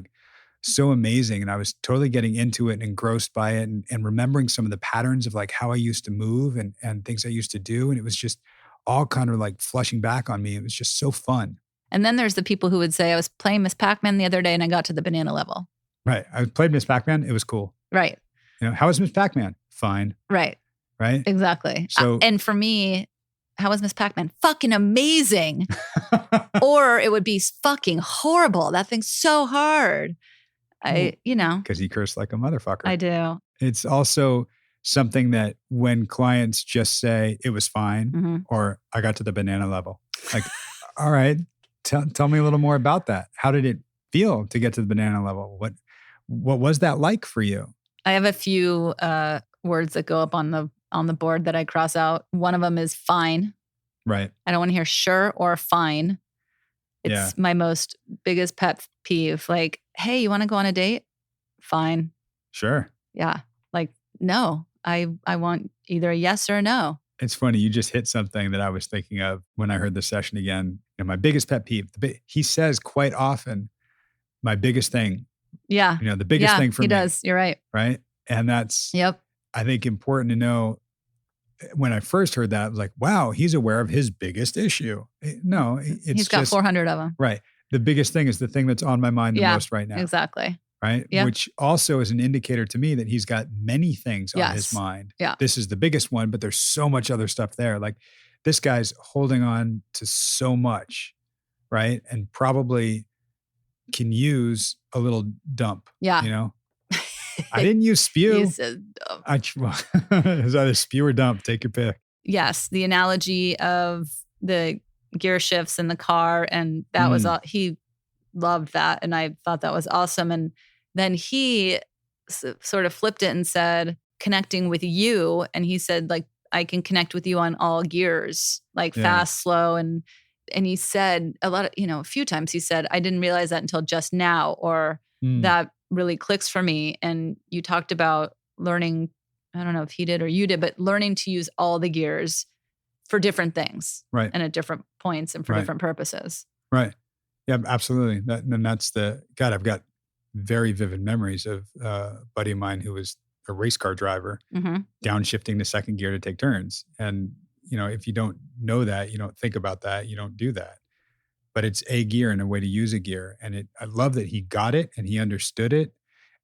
so amazing. And I was totally getting into it and engrossed by it, and remembering some of the patterns of how I used to move and things I used to do. And it was just all kind of flushing back on me. It was just so fun. And then there's the people who would say, I was playing Miss Pac-Man the other day and I got to the banana level. Right. I played Miss Pac-Man. It was cool. Right. How was Miss Pac-Man? Fine. Right. Right? Exactly. So, and for me, how was Miss Pac-Man? Fucking amazing. Or it would be fucking horrible. That thing's so hard. Because he cursed like a motherfucker. I do. It's also something that when clients just say it was fine, or I got to the banana level, all right, tell me a little more about that. How did it feel to get to the banana level? What was that like for you? I have a few words that go up on the board that I cross out. One of them is fine. Right. I don't want to hear sure or fine. It's my biggest pet peeve. Hey, you want to go on a date? Fine. Sure. Yeah. No, I want either a yes or a no. It's funny. You just hit something that I was thinking of when I heard the session again. My biggest pet peeve, he says quite often, my biggest thing. Yeah. The biggest thing for me. He does. You're right. Right. And that's, yep. I think, important to know. When I first heard that, I was like, wow, he's aware of his biggest issue. No, he's got 400 of them. Right. The biggest thing is the thing that's on my mind the most right now. Exactly. Right. Yep. Which also is an indicator to me that he's got many things on his mind. Yeah. This is the biggest one, but there's so much other stuff there. This guy's holding on to so much. Right. And probably can use a little dump. Yeah. I didn't use spew. You said dump. It's either spew or dump. Take your pick. Yes. The analogy of the gear shifts in the car. And that was all. He loved that. And I thought that was awesome. And then he sort of flipped it and said, connecting with you. And he said, like, I can connect with you on all gears, like fast, slow. And he said a few times he said, I didn't realize that until just now, or that really clicks for me. And you talked about learning, I don't know if he did or you did, but learning to use all the gears for different things. Right. And at different points and for different purposes. Right. Yeah, absolutely. That's God, I've got very vivid memories of a buddy of mine who was a race car driver, downshifting to second gear to take turns. And, if you don't know that, you don't think about that, you don't do that. But it's a gear and a way to use a gear. And I love that he got it and he understood it.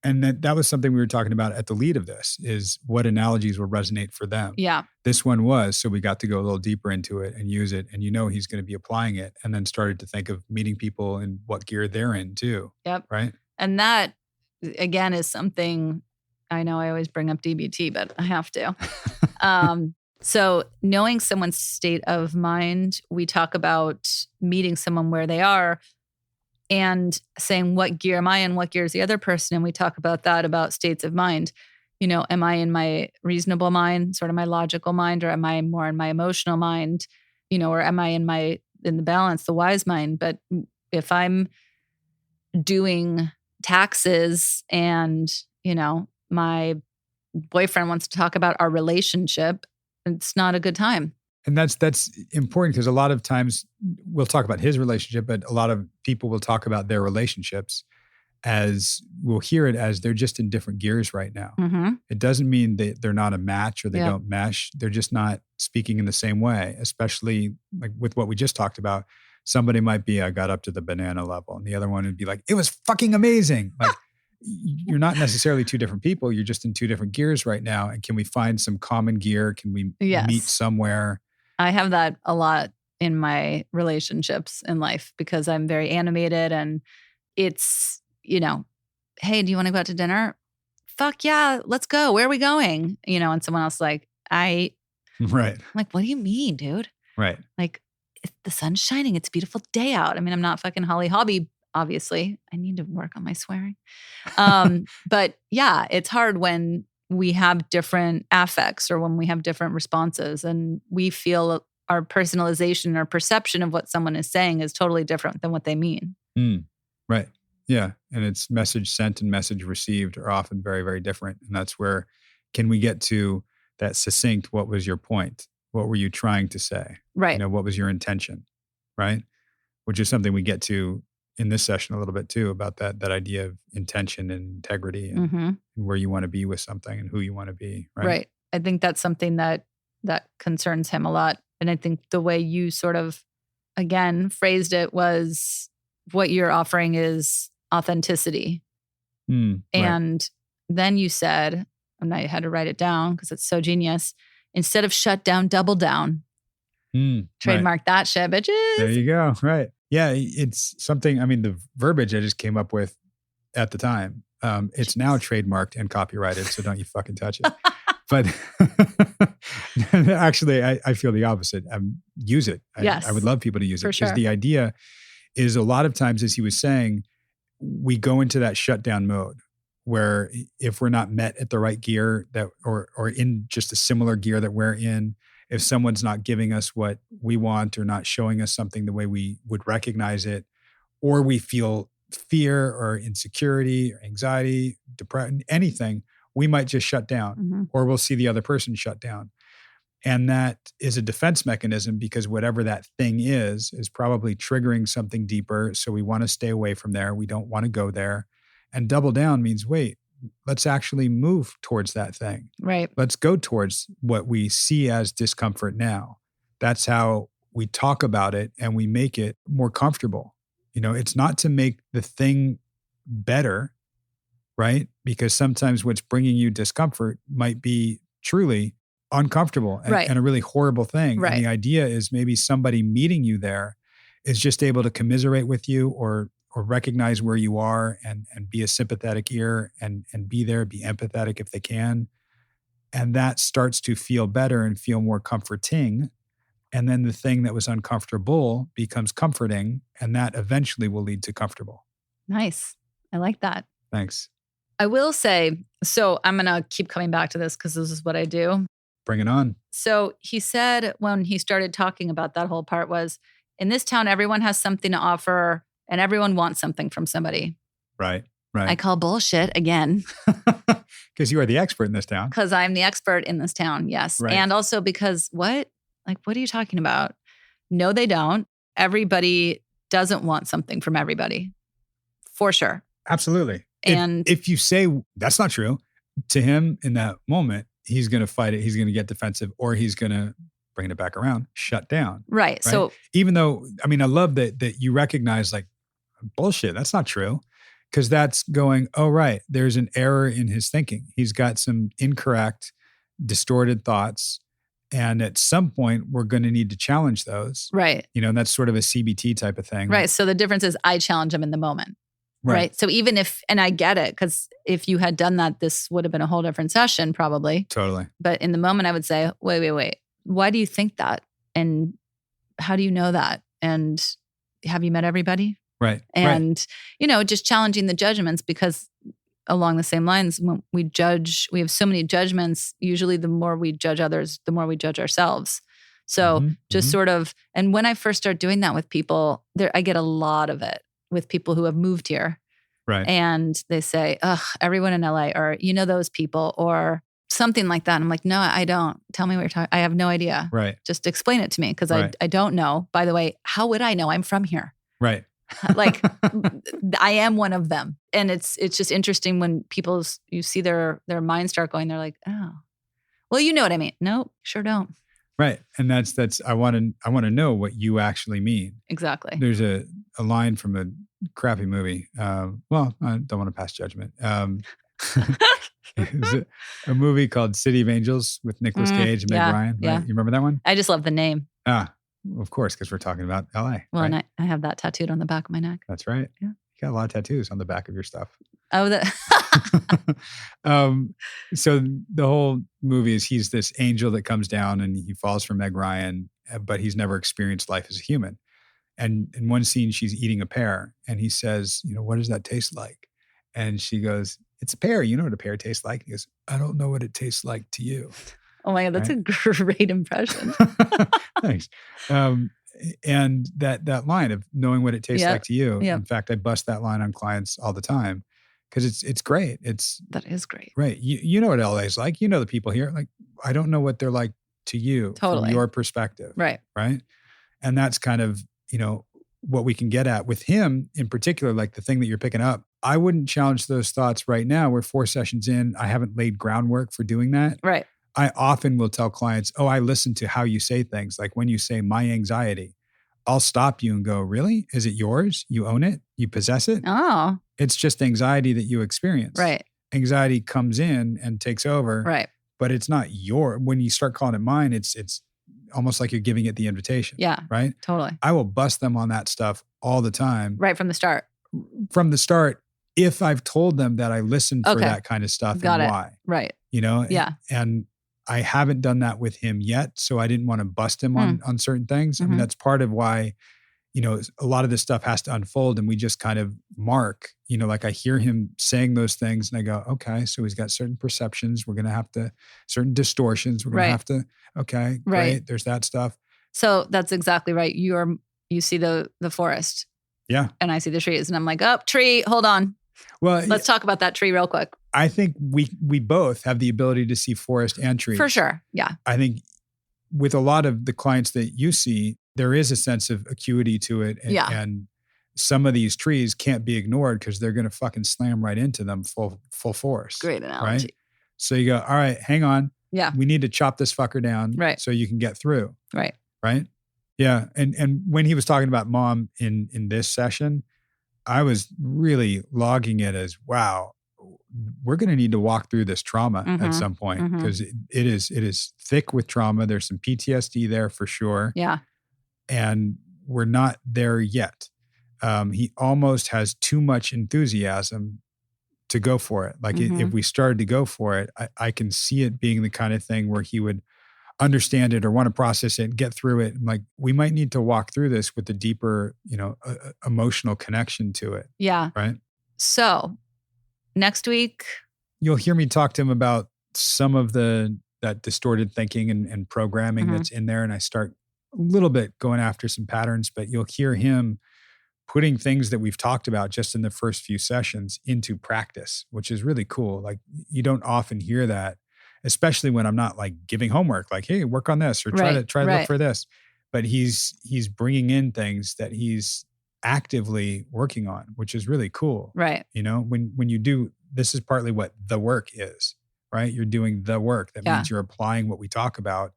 And that was something we were talking about at the lead of this, is what analogies will resonate for them. Yeah. This one was, so we got to go a little deeper into it and use it. And he's going to be applying it, and then started to think of meeting people in what gear they're in too. Yep. Right. And that, again, is something, I know I always bring up DBT, but I have to. So knowing someone's state of mind, we talk about meeting someone where they are and saying, what gear am I in? What gear is the other person? And we talk about that, about states of mind. Am I in my reasonable mind, sort of my logical mind, or am I more in my emotional mind? Or am I in the balance, the wise mind? But if I'm doing taxes and, my boyfriend wants to talk about our relationship, it's not a good time. And that's important, because a lot of times we'll talk about his relationship, but a lot of people will talk about their relationships as, we'll hear it as, they're just in different gears right now. It doesn't mean that they're not a match or they don't mesh. They're just not speaking in the same way, especially like with what we just talked about. Somebody might be, I got up to the banana level, and the other one would be like, it was fucking amazing. Like, you're not necessarily two different people. You're just in two different gears right now. And can we find some common gear? Can we meet somewhere? I have that a lot in my relationships in life, because I'm very animated, and it's, hey, do you want to go out to dinner? Fuck yeah, let's go. Where are we going? And someone else like, Right. I'm like, what do you mean, dude? Right. Like, the sun's shining. It's a beautiful day out. I mean, I'm not fucking Holly Hobby, obviously. I need to work on my swearing. But yeah, it's hard when we have different affects or when we have different responses, and we feel our personalization or perception of what someone is saying is totally different than what they mean. Right. Yeah. And it's message sent and message received are often very, very different. And that's where, can we get to that succinct, what was your point? What were you trying to say? Right. What was your intention? Right. Which is something we get to in this session a little bit too, about that idea of intention and integrity and where you want to be with something and who you want to be. Right. Right. I think that's something that concerns him a lot. And I think the way you sort of, again, phrased it was, what you're offering is authenticity. And then you said, and I had to write it down because it's so genius, instead of shut down, double down. Trademark that shit, bitches. There you go. Right. Yeah. It's something, I mean, the verbiage I just came up with at the time, it's now trademarked and copyrighted, so don't you fucking touch it. But actually, I feel the opposite. Use it. I would love people to use it. Because the idea is, a lot of times, as he was saying, we go into that shutdown mode where if we're not met at the right gear or in just a similar gear that we're in, if someone's not giving us what we want or not showing us something the way we would recognize it, or we feel fear or insecurity or anxiety, depression, anything, we might just shut down, or we'll see the other person shut down. And that is a defense mechanism, because whatever that thing is probably triggering something deeper. So we want to stay away from there. We don't want to go there. And double down means, wait, let's actually move towards that thing. Right. Let's go towards what we see as discomfort now. That's how we talk about it, and we make it more comfortable. It's not to make the thing better, right? Because sometimes what's bringing you discomfort might be truly uncomfortable and a really horrible thing. Right. And the idea is, maybe somebody meeting you there is just able to commiserate with you, or recognize where you are and be a sympathetic ear and be there, be empathetic if they can. And that starts to feel better and feel more comforting. And then the thing that was uncomfortable becomes comforting, and that eventually will lead to comfortable. Nice. I like that. Thanks. I will say, so I'm going to keep coming back to this because this is what I do. Bring it on. So he said when he started talking about that whole part was, in this town, everyone has something to offer and everyone wants something from somebody. Right. I call bullshit again. Because you are the expert in this town. Because I'm the expert in this town, yes. Right. And also because what? Like, what are you talking about? No, they don't. Everybody doesn't want something from everybody. For sure. Absolutely. And if you say that's not true to him in that moment, he's going to fight it. He's going to get defensive, or he's going to bring it back around, shut down. Right. So even though, I mean, I love that you recognize like bullshit. That's not true. Because that's going, oh, right. There's an error in his thinking. He's got some incorrect, distorted thoughts. And at some point, we're going to need to challenge those. Right. You know, and that's sort of a CBT type of thing. Right. So the difference is I challenge him in the moment. Right. So even if, and I get it, because if you had done that, this would have been a whole different session probably. Totally. But in the moment, I would say, wait. Why do you think that? And how do you know that? And have you met everybody? Right. And, you know, just challenging the judgments, because along the same lines, when we judge, we have so many judgments. Usually the more we judge others, the more we judge ourselves. So just sort of, and when I first start doing that with people, I get a lot of it with people who have moved here. Right. And they say, ugh, everyone in LA, or, you know, those people, or something like that. And I'm like, no, I don't. Tell me what you're talking. I have no idea. Right. Just explain it to me. Cause I don't know. By the way, how would I know? I'm from here. Right. Like I am one of them. And it's just interesting when you see their mind start going, they're like, oh, well, you know what I mean? Nope, sure don't. Right. And that's I want to know what you actually mean. Exactly. There's a line from a crappy movie. Well, I don't want to pass judgment. It's a movie called City of Angels with Nicolas Cage and Meg Ryan. Right? Yeah. You remember that one? I just love the name. Of course, because we're talking about LA. Well, right? and I have that tattooed on the back of my neck. That's right. Yeah. You got a lot of tattoos on the back of your stuff. Oh, so the whole movie is he's this angel that comes down and he falls for Meg Ryan, but he's never experienced life as a human. And in one scene, she's eating a pear and he says, you know, what does that taste like? And she goes, it's a pear. You know what a pear tastes like? He goes, I don't know what it tastes like to you. Oh my God, that's a great impression. Thanks. And that line of knowing what it tastes like to you. Yep. In fact, I bust that line on clients all the time because it's great. That is great. Right. You know what LA is like. You know the people here. Like, I don't know what they're like to you from your perspective. Right. Right. And that's kind of, you know, what we can get at with him in particular, like the thing that you're picking up. I wouldn't challenge those thoughts right now. We're 4 sessions in. I haven't laid groundwork for doing that. Right. I often will tell clients, oh, I listen to how you say things. Like when you say my anxiety, I'll stop you and go, really? Is it yours? You own it? You possess it? Oh. It's just anxiety that you experience. Right. Anxiety comes in and takes over. Right. But it's not when you start calling it mine, it's almost like you're giving it the invitation. Yeah. Right? Totally. I will bust them on that stuff all the time. Right from the start. From the start, if I've told them that I listened for that kind of stuff and why. Right. You know? Yeah. And I haven't done that with him yet, so I didn't want to bust him on certain things. I mean, that's part of why, you know, a lot of this stuff has to unfold and we just kind of mark, you know, like I hear him saying those things and I go, okay, so he's got certain perceptions. We're going to have to, certain distortions. We're going to have to, okay, great. There's that stuff. So that's exactly right. You see the forest. Yeah. And I see the trees and I'm like, oh, tree, hold on. Well, let's talk about that tree real quick. I think we both have the ability to see forest and trees. For sure. Yeah. I think with a lot of the clients that you see, there is a sense of acuity to it. And some of these trees can't be ignored because they're going to fucking slam right into them full force. Great analogy. Right? So you go, all right, hang on. Yeah. We need to chop this fucker down so you can get through. Right. Right? Yeah. And when he was talking about mom in this session, I was really logging it as, wow, we're going to need to walk through this trauma at some point because it is thick with trauma. There's some PTSD there for sure. Yeah. And we're not there yet. He almost has too much enthusiasm to go for it. Like if we started to go for it, I can see it being the kind of thing where he would understand it or want to process it and get through it. I'm like, we might need to walk through this with a deeper, emotional connection to it. Yeah. Right. So next week, you'll hear me talk to him about some of that distorted thinking and programming that's in there. And I start a little bit going after some patterns, but you'll hear him putting things that we've talked about just in the first few sessions into practice, which is really cool. Like you don't often hear that, especially when I'm not like giving homework, like, hey, work on this or try to look for this. But he's bringing in things that he's actively working on, which is really cool. Right. When you do, this is partly what the work is, right? You're doing the work. That means you're applying what we talk about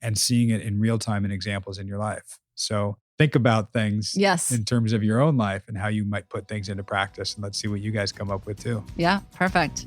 and seeing it in real time in examples in your life. So think about things in terms of your own life and how you might put things into practice. And let's see what you guys come up with too. Yeah, perfect.